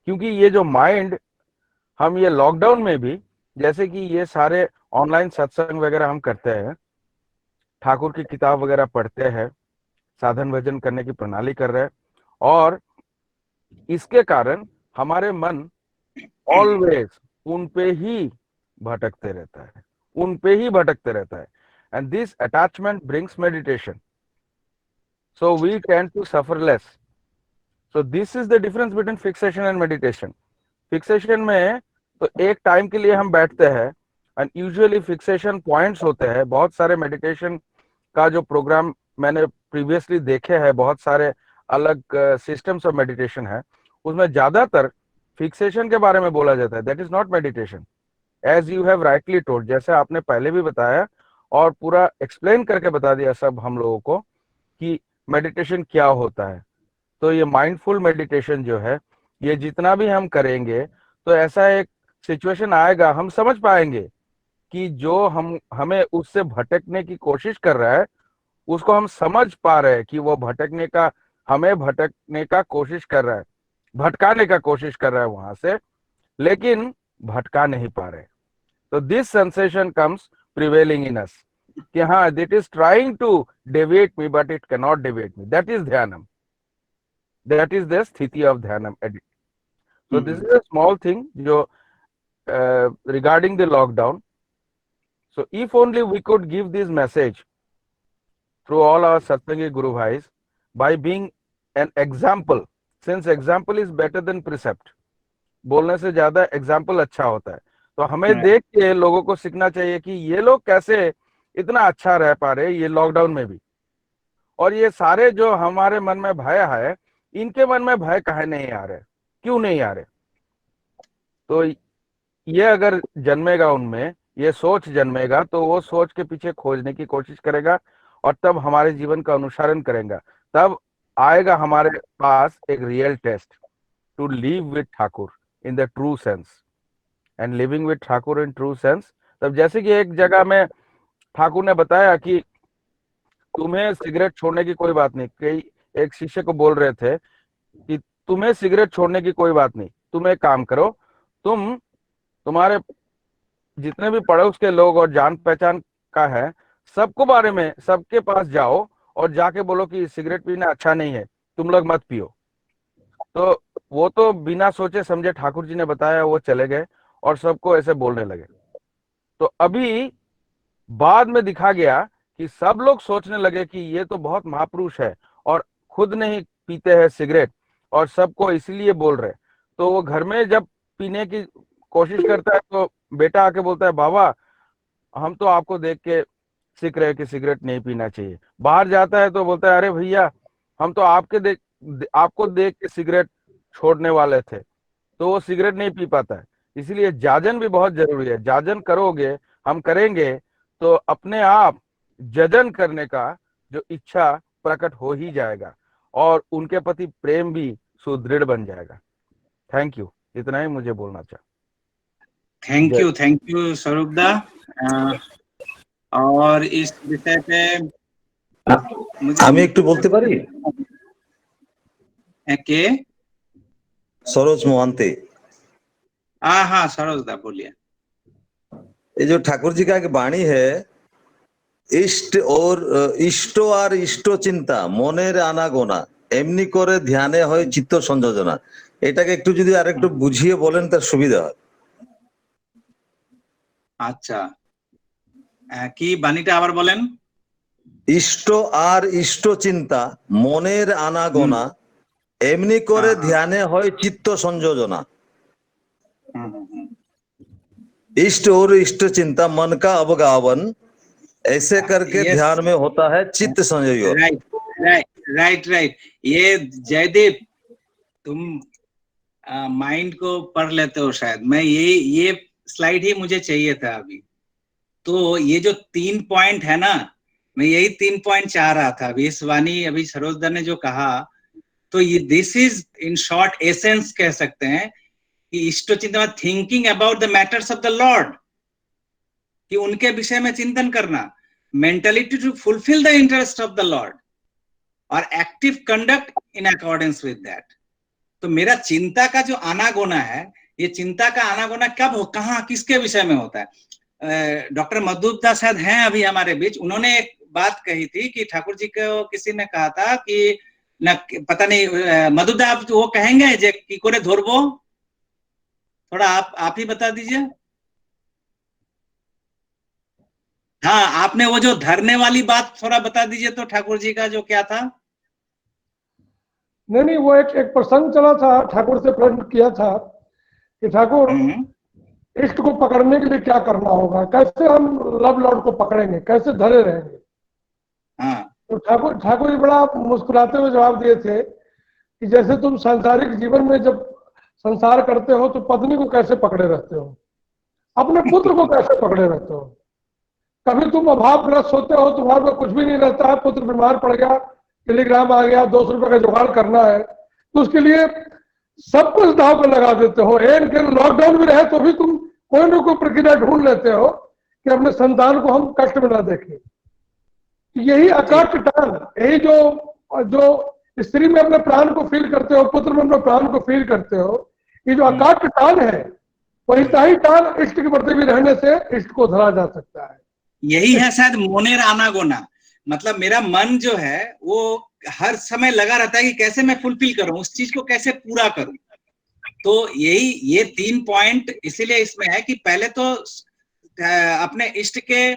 क्योंकि ये जो माइंड, हम ये लॉकडाउन में भी जैसे कि ये सारे ऑनलाइन सत्संग वगैरह हम करते हैं, ठाकुर की किताब वगैरह पढ़ते हैं, साधन भजन करने की प्रणाली कर रहे हैं, और इसके कारण हमारे मन ऑलवेज उन पे ही भटकते रहता है, उन पे ही भटकते रहता है। And this attachment brings meditation, so we tend to suffer less. So this is the difference between fixation and meditation. Fixation में तो एक टाइम के लिए हम बैठते हैं, एंड यूजुअली फिक्सेशन पॉइंट्स होते हैं। बहुत सारे मेडिटेशन का जो प्रोग्राम मैंने प्रीवियसली देखे हैं, बहुत सारे अलग सिस्टम्स ऑफ मेडिटेशन है, उसमें ज्यादातर फिक्सेशन के बारे में बोला जाता है। That is not meditation, as you have rightly told, जैसे आपने पहले भी बताया और पूरा एक्सप्लेन करके बता दिया सब हम लोगों को कि मेडिटेशन क्या होता है। तो ये माइंडफुल मेडिटेशन जो है, ये जितना भी हम करेंगे तो ऐसा एक सिचुएशन आएगा, हम समझ पाएंगे कि जो हमें उससे भटकने की कोशिश कर रहा है, उसको हम समझ पा रहे हैं कि वो हमें भटकने का कोशिश कर रहा है, भटकाने का कोशिश कर रहा है वहां से, लेकिन भटका नहीं पा रहे। तो this sensation comes prevailing in us, कि हाँ that is trying to deviate me but it can not deviate me, that is ध्यानम, दैट इज द स्थिति ऑफ ध्यानम। So this is a small thing जो regarding the lockdown. So if only we could give this message through all our Satsangi Guru Bhais by being an example, since example is better than precept, बोलने से ज्यादा example अच्छा होता है, तो हमें देख के लोगों को सीखना चाहिए कि ये लोग कैसे इतना अच्छा रह पा रहे ये लॉकडाउन में भी, और ये सारे जो हमारे मन में भय है इनके मन में भय काहे नहीं आ रहे, क्यों नहीं आ रहे। तो ये अगर जन्मेगा उनमें, ये सोच जन्मेगा, तो वो सोच के पीछे खोजने की कोशिश करेगा और तब हमारे जीवन का अनुसरण करेगा, तब आएगा हमारे पास एक real test to live with Thakur in the true sense, and living with Thakur in true sense. तब जैसे कि एक जगह में ठाकुर ने बताया कि तुम्हें सिगरेट छोड़ने की कोई बात नहीं, कई एक शिष्य को बोल रहे थे कि तुम्हें सिगरेट छोड़ने की कोई बात नहीं, तुम एक काम करो, तुम्हारे जितने भी पड़ोस के लोग और जान पहचान का है सबको बारे में सबके पास जाओ और जाके बोलो कि सिगरेट पीना अच्छा नहीं है, तुम लोग मत पियो। तो वो तो बिना सोचे समझे ठाकुर जी ने बताया, वो चले गए और सबको ऐसे बोलने लगे। तो अभी बाद में दिखा गया कि सब लोग सोचने लगे कि ये तो बहुत महापुरुष है और खुद नहीं पीते हैं सिगरेट और सबको इसलिए बोल रहे। तो वो घर में जब पीने की कोशिश करता है तो बेटा आके बोलता है बाबा हम तो आपको देख के सीख रहे हैं कि सिगरेट नहीं पीना चाहिए। बाहर जाता है तो बोलता है अरे भैया हम तो आपको देख के सिगरेट छोड़ने वाले थे, तो वो सिगरेट नहीं पी पाता है। इसलिए जाजन भी बहुत जरूरी है। जाजन करोगे, हम करेंगे तो अपने आप जजन करने का जो इच्छा प्रकट हो ही जाएगा और उनके प्रति प्रेम भी सुदृढ़ बन जाएगा। थैंक यू, इतना ही मुझे बोलना चाहा। थैंक यू स्वरूप दा। और इस विषय पे আমি একটু বলতে পারি? के सरोज मोहंती। हाँ सरोज दा बोलिए। ये जो ठाकुर जी का एक वाणी है, इष्ट और इष्ट चिंता মনের আনাগোনা এমনি করে ধ্যানে হয় চিত্ত সংযোজনা, এটাকে একটু যদি আরেকটু বুঝিয়ে বলেন তার সুবিধা হয়। আচ্ছা, কি বাণীটা আবার বলেন? ইষ্ট আর ইষ্ট চিন্তা মনের আনাগোনা এমনি করে ধ্যানে হয় চিত্ত সংযোজনা। इष्ट और इष्ट चिंता मन का अवगावन, ऐसे करके ध्यान में होता है चित्त संयोग। राइट। ये जयदीप तुम माइंड को पढ़ लेते हो शायद, मैं ये स्लाइड ही मुझे चाहिए था अभी। तो ये जो 3 पॉइंट है ना, मैं यही 3 पॉइंट चाह रहा था। अभी इस वाणी अभी सरोजदा ने जो कहा, तो ये this is in short essence कह सकते हैं कि इष्ट चिंतन, thinking about the matters of the Lord, कि उनके विषय में चिंतन करना, mentality to fulfil the interest of the lord और active conduct in accordance with that. तो मेरा चिंता का जो आनागोना है, ये चिंता का आनागोना कब हो, कहाँ, किसके विषय में होता है? डॉक्टर मधुबदा शायद हैं अभी हमारे बीच, उन्होंने एक बात कही थी कि ठाकुर जी को किसी ने कहा था कि न पता नहीं, मधुबदा आप वो कहेंगे जे की करे धरबो, थोड़ा आप ही बता दीजिए। हाँ, आपने वो जो धरने वाली बात थोड़ा बता दीजिए तो, ठाकुर जी का जो क्या था। नहीं, वो एक प्रसंग चला था, ठाकुर से प्रश्न किया था कि ठाकुर इष्ट को पकड़ने के लिए क्या करना होगा, कैसे हम लव लॉर्ड को पकड़ेंगे, कैसे धरे रहेंगे। तो ठाकुर जी बड़ा मुस्कुराते हुए जवाब दिए थे कि जैसे तुम सांसारिक जीवन में जब संसार करते हो तो पत्नी को कैसे पकड़े रहते हो, अपने पुत्र को कैसे पकड़े रहते हो। कभी तुम अभावग्रस्त होते हो, तुम्हारे पास कुछ भी नहीं रहता है, पुत्र बीमार पड़ गया, टेलीग्राम आ गया, 200 रुपए का जुगाड़ करना है, तो उसके लिए सब कुछ दांव पर लगा देते हो। लॉकडाउन में रहे तो भी तुम कोई ना कोई प्रक्रिया ढूंढ लेते हो कि अपने संतान को हम कष्ट में ना देखें। यही अकाट टान, यही जो स्त्री में अपने प्राण को फील करते हो, पुत्र में अपने प्राण को फील करते हो, ये जो अकाट टान है, वही टान इष्ट के प्रति भी रहने से इष्ट को धरा जा सकता है। यही है शायद मोनेर आनागोना। मतलब मेरा मन जो है वो हर समय लगा रहता है कि कैसे मैं फुलफिल करूं, उस चीज को कैसे पूरा करूं। तो यही ये 3 पॉइंट इसीलिए इसमें है कि पहले तो अपने इष्ट के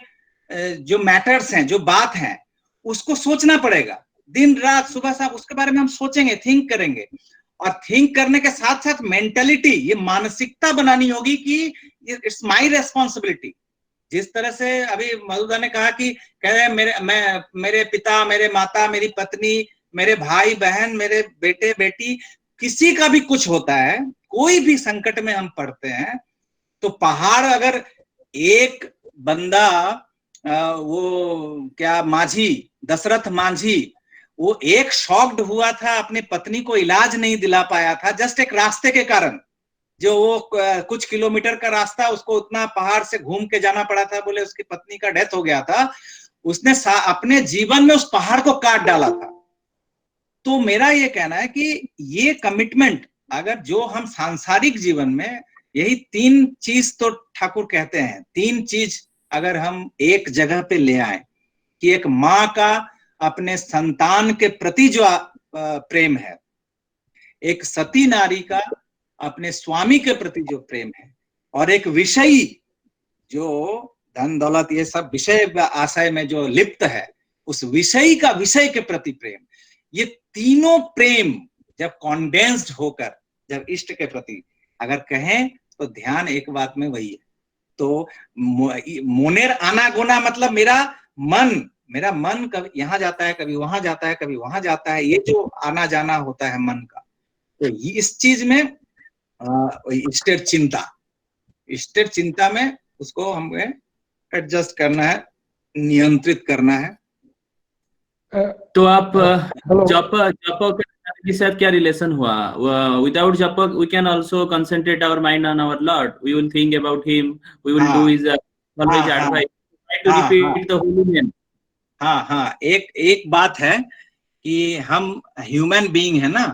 जो मैटर्स हैं, जो बात है, उसको सोचना पड़ेगा दिन रात सुबह शाम, उसके बारे में हम सोचेंगे, थिंक करेंगे। और थिंक करने के साथ साथ मेंटेलिटी, ये मानसिकता बनानी होगी कि इट्स माय रिस्पॉन्सिबिलिटी। जिस तरह से अभी मधुदा ने कहा कि कह रहे मेरे पिता, मेरे माता, मेरी पत्नी, मेरे भाई बहन, मेरे बेटे बेटी, किसी का भी कुछ होता है, कोई भी संकट में हम पड़ते हैं, तो पहाड़ अगर एक बंदा वो क्या माझी, दशरथ माझी, वो एक शॉक्ड हुआ था, अपनी पत्नी को इलाज नहीं दिला पाया था जस्ट एक रास्ते के कारण, जो वो कुछ किलोमीटर का रास्ता, उसको उतना पहाड़ से घूम के जाना पड़ा था, बोले उसकी पत्नी का डेथ हो गया था, उसने अपने जीवन में उस पहाड़ को काट डाला था। तो मेरा ये कहना है कि ये कमिटमेंट अगर जो हम सांसारिक जीवन में, यही 3 चीज तो ठाकुर कहते हैं, 3 चीज अगर हम एक जगह पे ले आए कि एक माँ का अपने संतान के प्रति जो प्रेम है, एक सती नारी का अपने स्वामी के प्रति जो प्रेम है, और एक विषयी जो धन दौलत ये सब विषय आशय में जो लिप्त है, उस विषयी का विषय के प्रति प्रेम, ये तीनों प्रेम जब कॉन्डेंस्ड होकर जब इष्ट के प्रति अगर कहें तो ध्यान एक बात में वही है। तो मोनेर आनागोना मतलब मेरा मन कभी यहाँ जाता है, कभी वहां जाता है, कभी वहां जाता है, ये जो आना जाना होता है मन का, तो इस चीज में स्टेट चिंता में उसको हमें एडजस्ट करना है, नियंत्रित करना है। तो आप हेलो जप के साथ क्या रिलेशन हुआ? विदाउट जप we can also concentrate our mind on our Lord, we will think about him, we will do his always advice, try to repeat the holy name. हाँ, एक बात है कि हम ह्यूमन बीइंग है ना,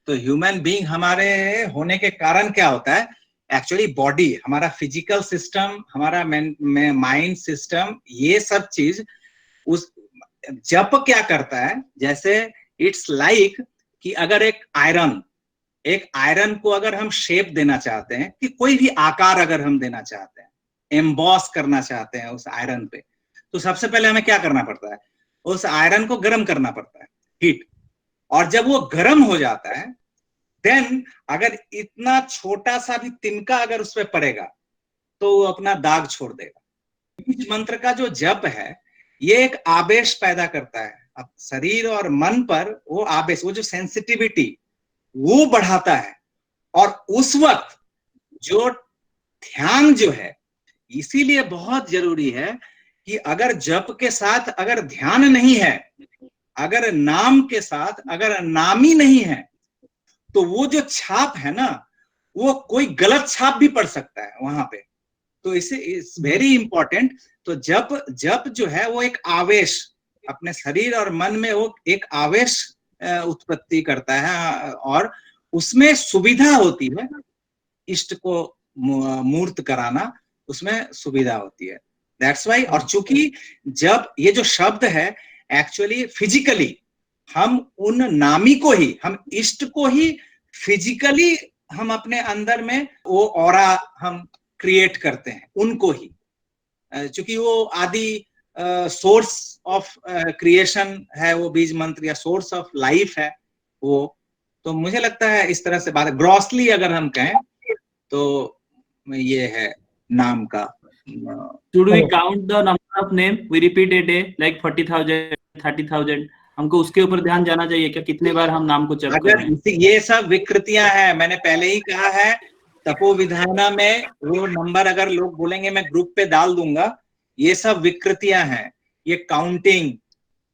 तो ह्यूमन बीइंग हमारे होने के कारण क्या होता है, एक्चुअली बॉडी, हमारा फिजिकल सिस्टम, हमारा माइंड सिस्टम, ये सब चीज उस जप क्या करता है, जैसे इट्स लाइक कि अगर एक आयरन को अगर हम शेप देना चाहते हैं, कि कोई भी आकार अगर हम देना चाहते हैं, एम्बॉस करना चाहते हैं उस आयरन पे, तो सबसे पहले हमें क्या करना पड़ता है, उस आयरन को गर्म करना पड़ता है, हीट। और जब वो गर्म हो जाता है, देन अगर इतना छोटा सा भी तिनका अगर उस पर पड़ेगा तो वो अपना दाग छोड़ देगा। बीज मंत्र का जो जप है, ये एक आवेश पैदा करता है, अब शरीर और मन पर वो आवेश, वो जो सेंसिटिविटी वो बढ़ाता है। और उस वक्त जो ध्यान जो है, इसीलिए बहुत जरूरी है कि अगर जप के साथ अगर ध्यान नहीं है, अगर नाम के साथ अगर नामी नहीं है, तो वो जो छाप है ना, वो कोई गलत छाप भी पड़ सकता है वहां पे। तो इसे इट्स वेरी इंपॉर्टेंट। तो जप जो है वो एक आवेश, अपने शरीर और मन में वो एक आवेश उत्पत्ति करता है, और उसमें सुविधा होती है, इष्ट को मूर्त कराना, उसमें सुविधा होती है। That's why. और चूंकि जब ये जो शब्द है एक्चुअली फिजिकली हम उन नामी को ही, हम इष्ट को ही फिजिकली हम अपने अंदर में वो ऑरा हम क्रिएट करते हैं, उनको ही, चूंकि वो आदि सोर्स ऑफ क्रिएशन है वो बीज मंत्र, या सोर्स ऑफ लाइफ है वो। तो मुझे लगता है इस तरह से बात, ग्रॉसली अगर हम कहें तो ये है नाम का। Should we count the number of name we repeat a day, like 40,000, 30,000? हमको उसके ऊपर ध्यान जाना चाहिए क्या, कितने बार हम नाम को जप कर रहे हैं? ये सब विकृतियां हैं, मैंने पहले ही कहा है, तपो विधाना में वो नंबर अगर लोग बोलेंगे मैं ग्रुप पे डाल दूंगा, ये सब विकृतियां हैं, ये काउंटिंग,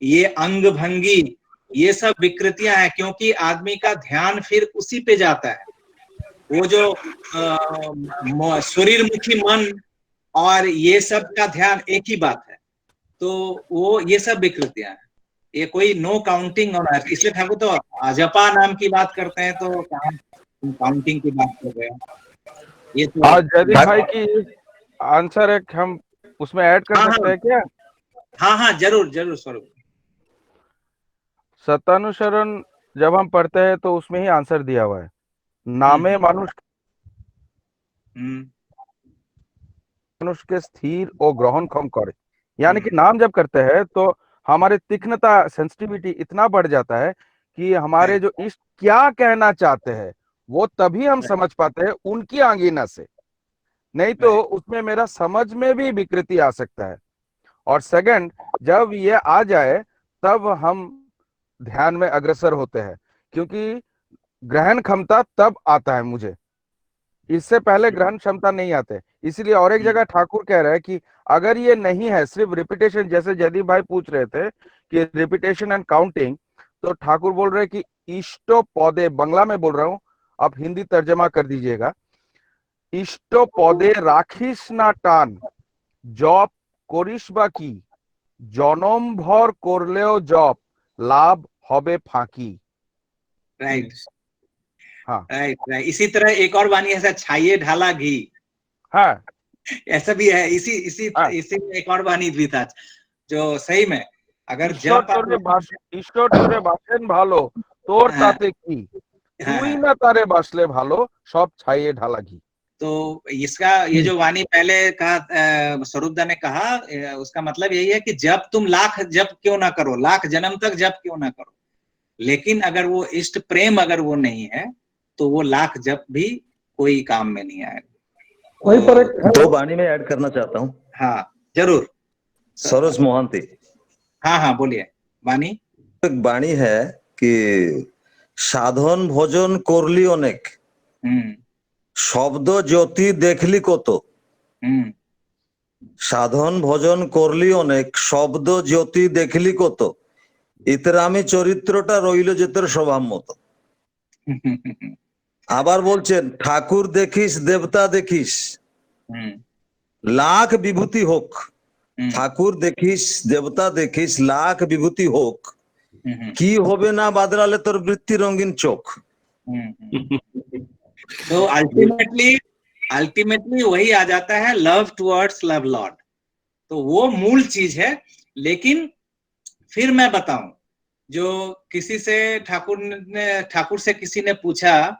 ये अंग भंगी, ये सब विकृतियां हैं, क्योंकि आदमी का ध्यान फिर उसी पे जाता है। वो जो शरीर मुखी मन और ये सब का ध्यान एक ही बात है, तो वो ये सब विकृतियां हैं, ये कोई नो काउंटिंग होना है। इसलिए ठाकुर तो अजपा नाम की बात करते हैं, तो काउंटिंग की बात कर रहे हैं। ये तो जयदीप भाई की आंसर एक हम उसमें ऐड कर हाँ, सकते हाँ। हैं क्या? हाँ हाँ, जरूर जरूर स्वरूप। सतानुसरण जब हम पढ़ते हैं तो उसमें ही आंसर दिया हुआ है, नामे हम्म मनुष्य के स्थिर और ग्रहणक्षम करे, यानी कि नाम जब करते हैं तो हमारे तीक्ष्णता, सेंसिटिविटी इतना बढ़ जाता है कि हमारे जो इष्ट क्या कहना चाहते हैं वो तभी हम समझ पाते हैं उनकी आंगीना से, नहीं तो उसमें मेरा समझ में भी विकृति आ सकता है। और सेकंड, जब ये आ जाए तब हम ध्यान में अग्रसर होते हैं, क्योंकि ग्रहण क्षमता तब आता है मुझे, इससे पहले ग्रहण क्षमता नहीं आते। इसलिए और एक जगह ठाकुर कह रहे हैं कि अगर ये नहीं है, सिर्फ रिपीटेशन, जैसे जयदीप भाई पूछ रहे थे कि रिपीटेशन एंड काउंटिंग, तो ठाकुर बोल रहे हैं कि इष्टो पौधे, बंगला में बोल रहा हूं, आप हिंदी तर्जमा कर दीजिएगा, इष्टो पौधे राखिस ना टान जप করিস বা কি জনম ভর করলেও জপ লাভ হবে ফাঁকি। राइट हाँ राइट राइट। इसी तरह एक और वाणी ऐसा, छाइए ढाला घी, हाँ ऐसा भी है। इसी इसी हाँ। इसी में एक और वाणी भी था जो सही में अगर ঈশ্বর जब आप তোরে বাসেন ভালো তোর हाँ, তাতে কি हाँ, তুই हाँ। না তারে বাসলে ভালো সব ছাইয়ে ঢালা ঘি। तो इसका ये जो वाणी पहले कहा स्वरूपदा ने कहा, उसका मतलब यही है कि जब तुम लाख जप क्यों ना करो, लाख जन्म तक जप क्यों ना करो, लेकिन अगर वो इष्ट प्रेम अगर वो नहीं है तो वो लाख जप भी कोई काम में नहीं आएगा। वहीं पर एक दो वाणी में ऐड करना चाहता हूँ। हाँ जरूर सरोज मोहंती, हाँ हाँ बोलिए। वाणी एक वाणी है कि साधन भोजन करली अनेक शब्द ज्योति देखली कत, साधन भोजन करली अनेक शब्द ज्योति देखली कत, इतरामी चरित्रटा रইল যে তোর স্বভাব মতো। আবার বলছেন ঠাকুর দেখিস দেবতা দেখিস লাখ বিভূতি হোক, ঠাকুর দেখিস দেবতা দেখিস লাখ বিভূতি হোক, কি হবে না বাদলালে তোর বৃত্তি রঙিন চোখ। तो अल्टीमेटली वही आ जाता है, लव टुवर्ड्स लव लॉर्ड। तो वो मूल चीज है। लेकिन फिर मैं बताऊं, जो किसी से ठाकुर से किसी ने पूछा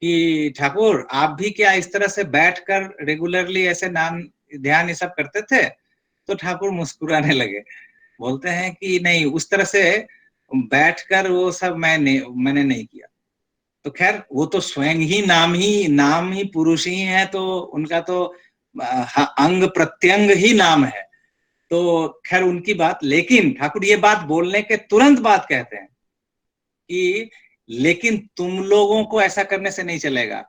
कि ठाकुर आप भी क्या इस तरह से बैठकर रेगुलरली ऐसे नाम ध्यान ये सब करते थे, तो ठाकुर मुस्कुराने लगे, बोलते हैं कि नहीं, उस तरह से बैठकर वो सब मैंने नहीं किया। तो खैर वो तो स्वयं ही नाम ही पुरुष ही है, तो उनका तो अंग प्रत्यंग ही नाम है, तो खैर उनकी बात। लेकिन ठाकुर ये बात बोलने के तुरंत बाद कहते हैं कि लेकिन तुम लोगों को ऐसा करने से नहीं चलेगा,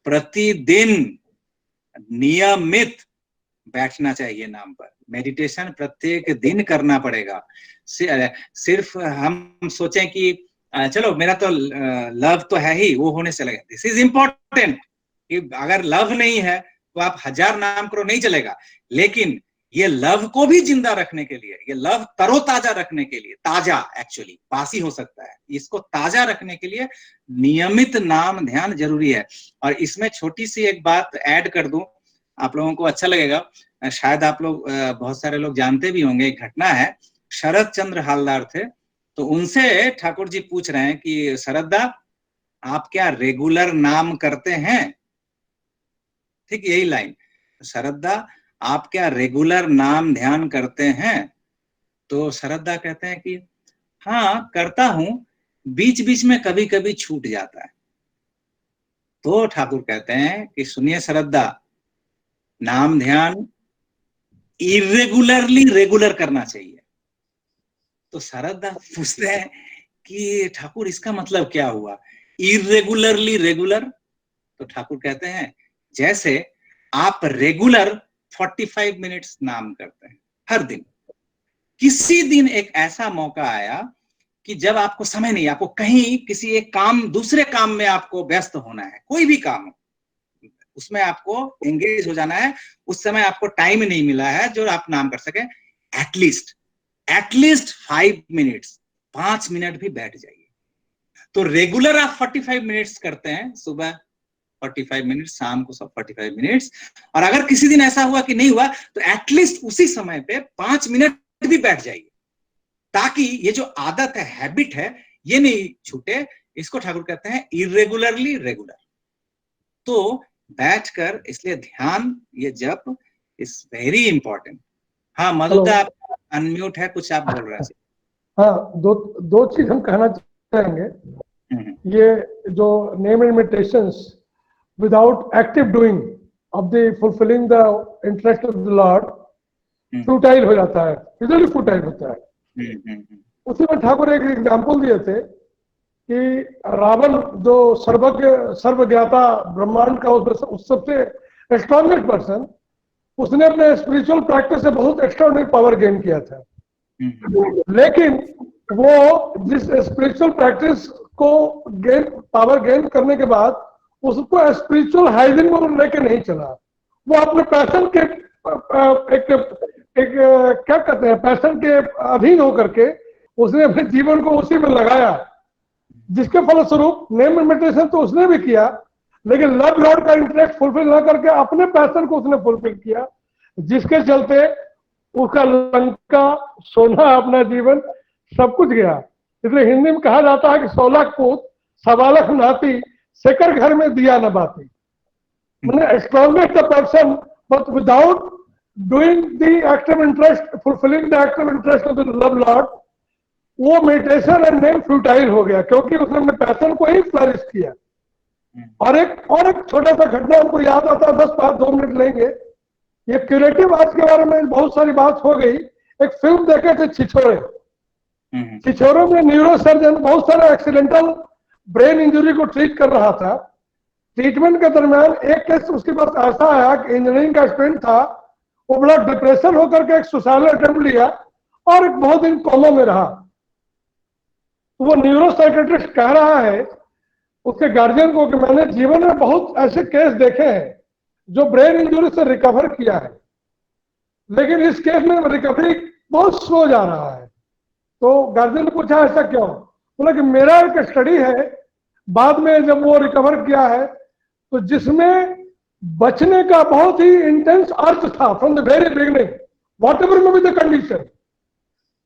प्रतिदिन नियमित बैठना चाहिए नाम पर, मेडिटेशन प्रत्येक दिन करना पड़ेगा। सिर्फ हम सोचें कि चलो मेरा तो लव तो है ही, वो होने से लगेगा। दिस इज इम्पोर्टेंट कि अगर लव नहीं है तो आप 1000 नाम करो, नहीं चलेगा। लेकिन ये लव को भी जिंदा रखने के लिए, ये लव तरोताजा रखने के लिए, ताजा एक्चुअली बासी हो सकता है, इसको ताजा रखने के लिए नियमित नाम ध्यान जरूरी है। और इसमें छोटी सी एक बात ऐड कर दूं, आप लोगों को अच्छा लगेगा, शायद आप लोग बहुत सारे लोग जानते भी होंगे। एक घटना है, शरद चंद्र हालदार थे, तो उनसे ठाकुर जी पूछ रहे हैं कि शरद दा आप क्या रेगुलर नाम करते हैं? ठीक यही लाइन, शरद दा आप क्या रेगुलर नाम ध्यान करते हैं? तो शरद दा कहते हैं कि हाँ करता हूं, बीच बीच में कभी कभी छूट जाता है। तो ठाकुर कहते हैं कि सुनिए शरद दा, नाम ध्यान इरेगुलरली रेगुलर करना चाहिए। तो शरद दा पूछते हैं कि ठाकुर इसका मतलब क्या हुआ, इरेगुलरली रेगुलर? तो ठाकुर कहते हैं जैसे आप रेगुलर 45 मिनट्स नाम करते हैं हर दिन, किसी दिन एक ऐसा मौका आया कि जब आपको समय नहीं, आपको कहीं किसी एक काम, दूसरे काम में आपको व्यस्त होना है, कोई भी काम हो उसमें आपको एंगेज हो जाना है, उस समय आपको टाइम नहीं मिला है जो आप नाम कर सके, एटलीस्ट 5 मिनट्स, 5 मिनट भी बैठ जाइए। तो रेगुलर आप 45 मिनट्स करते हैं सुबह 45 मिनट, शाम को सब 45 मिनट्स। और अगर किसी दिन ऐसा हुआ कि नहीं हुआ तो एटलीस्ट उसी समय पे 5 मिनट भी बैठ जाइए, ताकि ये जो आदत है, हैबिट है, ये नहीं छूटे। इसको ठाकुर कहते हैं इरेगुलरली रेगुलर। तो बैठकर इसलिए ध्यान, ये जप इज वेरी इंपॉर्टेंट। हाँ मधुदा, आप अनम्यूट है, कुछ आप बोल रहे हैं। हाँ, दो चीज हम कहना चाहेंगे। ये जो name and meditations without active doing of the fulfilling the interest of the Lord futile हो जाता है, इजीली फ्यूटाइल होता है। उसी में ठाकुर एक एग्जाम्पल दिए थे कि रावण जो सर्वज्ञाता ब्रह्मांड का उस सबसे स्ट्रॉन्गेस्ट पर्सन, उसने अपने स्पिरिचुअल प्रैक्टिस से बहुत एक्स्ट्राऑर्डिनरी पावर गेन किया था। लेकिन वो जिस स्पिरिचुअल प्रैक्टिस को पावर गेन करने के बाद उसको स्पिरिचुअल हाइजीन में लेके नहीं चला। वो अपने पैशन के एक क्या कहते हैं, पैशन के अधीन होकर के उसने अपने जीवन को उसी में लगाया, जिसके फलस्वरूप नेम एंड मेडिटेशन तो उसने भी किया, लेकिन लव लॉर्ड का इंटरेस्ट फुलफिल न करके अपने पैशन को उसने फुलफिल किया, जिसके चलते उसका लंका, सोना, अपना जीवन सब कुछ गया। इसलिए हिंदी में कहा जाता है कि 16 पूत सवालक नाती, शेखर घर में दिया न बाती। मैंने strongest the person but without doing the active interest, fulfilling the active interest of the love Lord, वो मेडिटेशन एंड नेम फ्यूटाइल हो गया, क्योंकि उसने अपने पैशन को ही फ्लरिश किया। और एक छोटा सा घटना हमको याद आता है, 2 मिनट लेंगे। ये क्यूरेटिव आर्ट्स के बारे में बहुत सारी बात हो गई। एक फिल्म देखे थे छिछोरे। छिछोरे में न्यूरो सर्जन बहुत सारे एक्सीडेंटल ब्रेन इंजरी को ट्रीट कर रहा था। ट्रीटमेंट के दरमियान एक केस उसके पास ऐसा आया कि इंजीनियरिंग का स्टूडेंट था, वो बड़ा डिप्रेशन होकर के एक सुसाइड अटेम्प्ट लिया और एक बहुत दिन कोमा में रहा। तो वो न्यूरो साइकेट्रिस्ट कह रहा है उसके गार्जियन को कि मैंने जीवन में बहुत ऐसे केस देखे हैं जो ब्रेन इंजरी से रिकवर किया है, लेकिन इस केस में रिकवरी बहुत स्लो जा रहा है। तो गार्जियन ने पूछा ऐसा क्यों? बोला कि मेरा एक स्टडी है, बाद में जब वो रिकवर किया है तो जिसमें बचने का बहुत ही इंटेंस अर्थ था from the very beginning, what ever में भी द कंडीशन।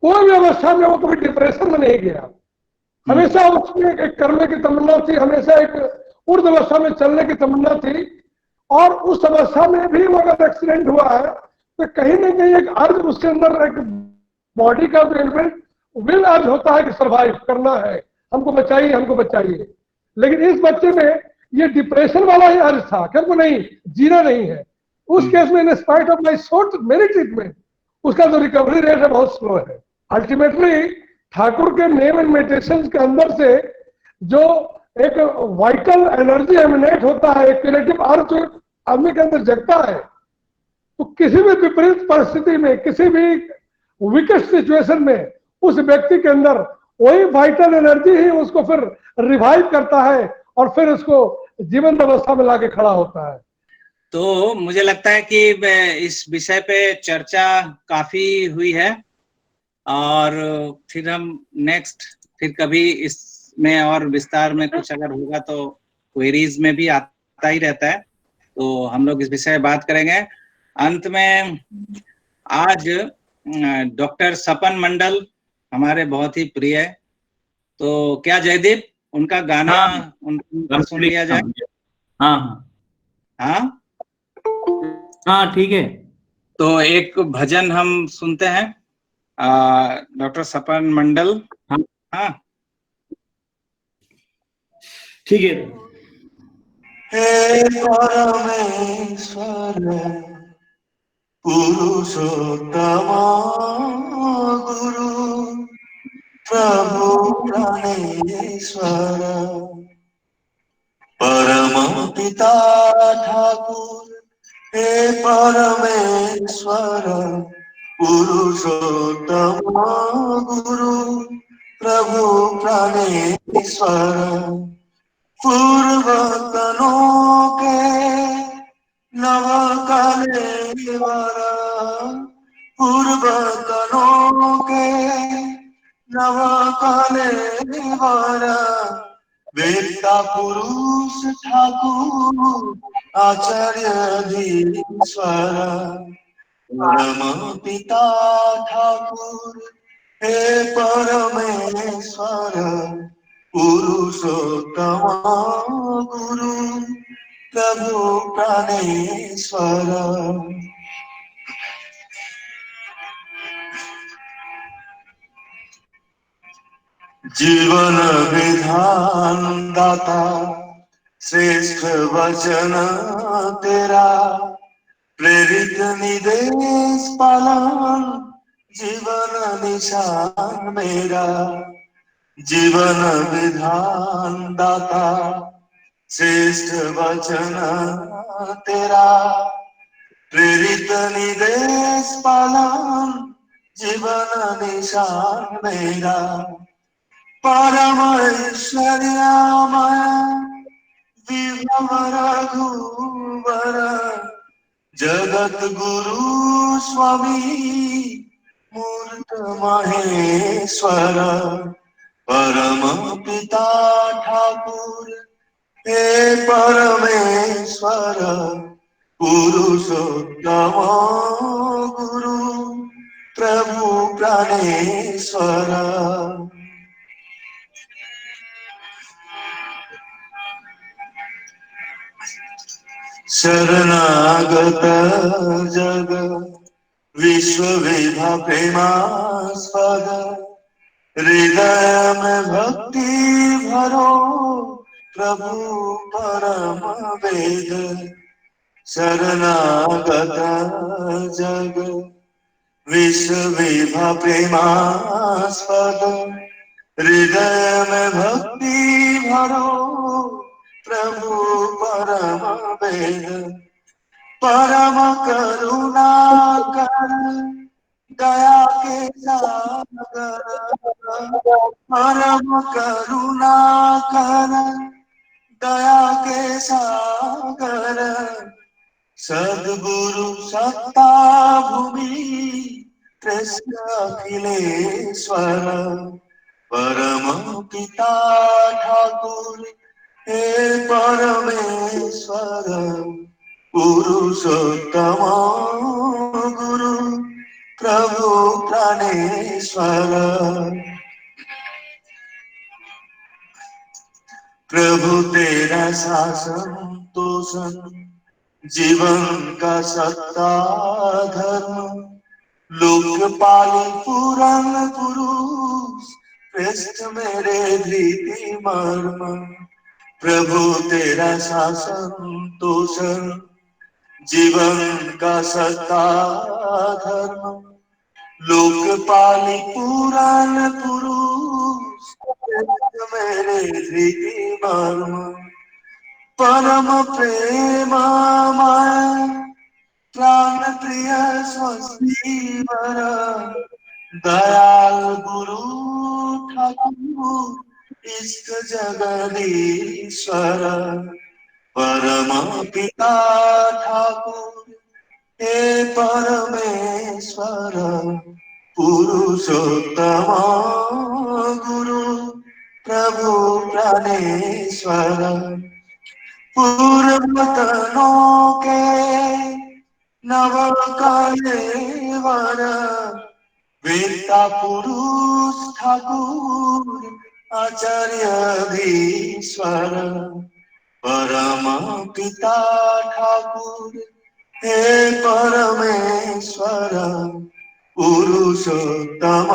कोई भी अवस्था में वो कभी डिप्रेशन में नहीं गया, हमेशा उसमें एक करने की तमन्ना थी, हमेशा एक ऊर्ध्व अवस्था में चलने की तमन्ना थी। और उस अवस्था में भी वो अगर एक्सीडेंट हुआ है तो कहीं ना कहीं एक अर्ज उसके अंदर, एक बॉडी का जो एलिमेंट विल अर्ज होता है कि सर्वाइव करना है, हमको बचाइए, हमको बचाइए। लेकिन इस बच्चे में ये डिप्रेशन वाला ही अर्ज था कि हमको नहीं जीना नहीं है। उस केस में in spite of my short मेरी ट्रीटमेंट, उसका जो रिकवरी रेट है बहुत स्लो है। अल्टीमेटली ठाकुर के नेम एंड मेडिटेशन के अंदर से जो एक वाइटल एनर्जी एमिनेट होता है, एक क्रिएटिव अर्थ आदमी के अंदर जगता है, तो किसी भी विपरीत परिस्थिति में, किसी भी वीकेस्ट सिचुएशन में उस व्यक्ति के अंदर वही वाइटल एनर्जी ही उसको फिर रिवाइव करता है और फिर उसको जीवन अवस्था में लाके खड़ा होता है। तो मुझे लगता है कि इस विषय पे चर्चा काफी हुई है और फिर हम नेक्स्ट फिर कभी इसमें और विस्तार में कुछ अगर होगा तो क्वेरीज में भी आता ही रहता है, तो हम लोग इस विषय में बात करेंगे। अंत में आज डॉक्टर सपन मंडल हमारे बहुत ही प्रिय है, तो क्या जयदीप उनका गाना उनका सुन लिया जाए? हाँ हाँ हाँ ठीक है। तो एक भजन हम सुनते हैं डॉक्टर सपन मंडल। हाँ ठीक है। हे परमेश्वर पुरुषोत्तम गुरु प्रभु प्राणेश्वर परम पिता ठाकुर, हे परमेश्वर पुरुषोत्तम गुरु प्रभु प्राणेश्वर पूर्वतनों के नव कलेवर, पूर्वतनों के नव कलेवर वेत्ता पुरुष ठाकुर आचार्यधीश्वर परम पिता ठाकुर हे परमेश्वर पुरुषोत्तम गुरु प्रभु प्राणेश्वर जीवन विधान दाता श्रेष्ठ वचन तेरा प्रेरित निदेश पालन जीवन निशान मेरा जीवन विधान दाता श्रेष्ठ वचन तेरा प्रेरित निदेश पालन जीवन निशान मेरा परम ऐश्वर्यमय विभव रघुवर जगत गुरु स्वामी मूर्त महेश्वर परम पिता ठाकुर हे परमेश्वर पुरुषोत्तम गुरु प्रभु प्राणेश्वर शरणागत जग विश्व विभा प्रेमास्पद हृदय में भक्ति भरो प्रभु परम वेद शरणागत जग विश्व विभा प्रेमास्पद हृदय में भक्ति भरो प्रभु परम वेद परम करुणा कर दया के सागर परम करुणा कर दया के सागर सद्गुरु सत्ता भूमि कृष्ण अखिलेश्वर परम पिता ठाकुर हे परमेश्वर पुरुषोत्तम गुरु प्रभु प्राणेश्वर प्रभु तेरा शासन तोषण जीवन का सत्ता धर्म लोकपाली पुराण पुरुष श्रेष्ठ मेरे धृति मर्म प्रभु तेरा शासन तोषण जीवन का सत्ता धर्म लोकपाली पुराण पुरुष मेरे हृदय मर्म परम प्रेममय प्राण प्रिय स्वस्तिवर दयाल गुरु ठाकुर इष्ट जगदीश्वर परम पिता ठाकुर हे परमेश्वर पुरुषोत्तम गुरु प्रभु प्राणेश्वर पूर्वतनों के नव कलेवर वेत्ता पुरुष ठाकुर आचार्यधीश्वर परम पिता ठाकुर हे परमेश्वर पुरुषोत्तम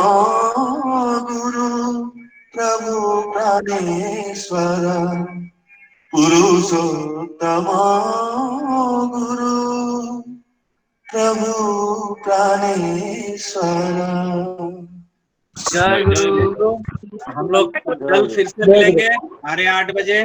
गुरु प्रभु प्राणेश्वर पुरुषोत्तम गुरु प्रभु प्राणेश्वर जय गुरु। हम लोग कल फिर से मिलेंगे 8:30 बजे।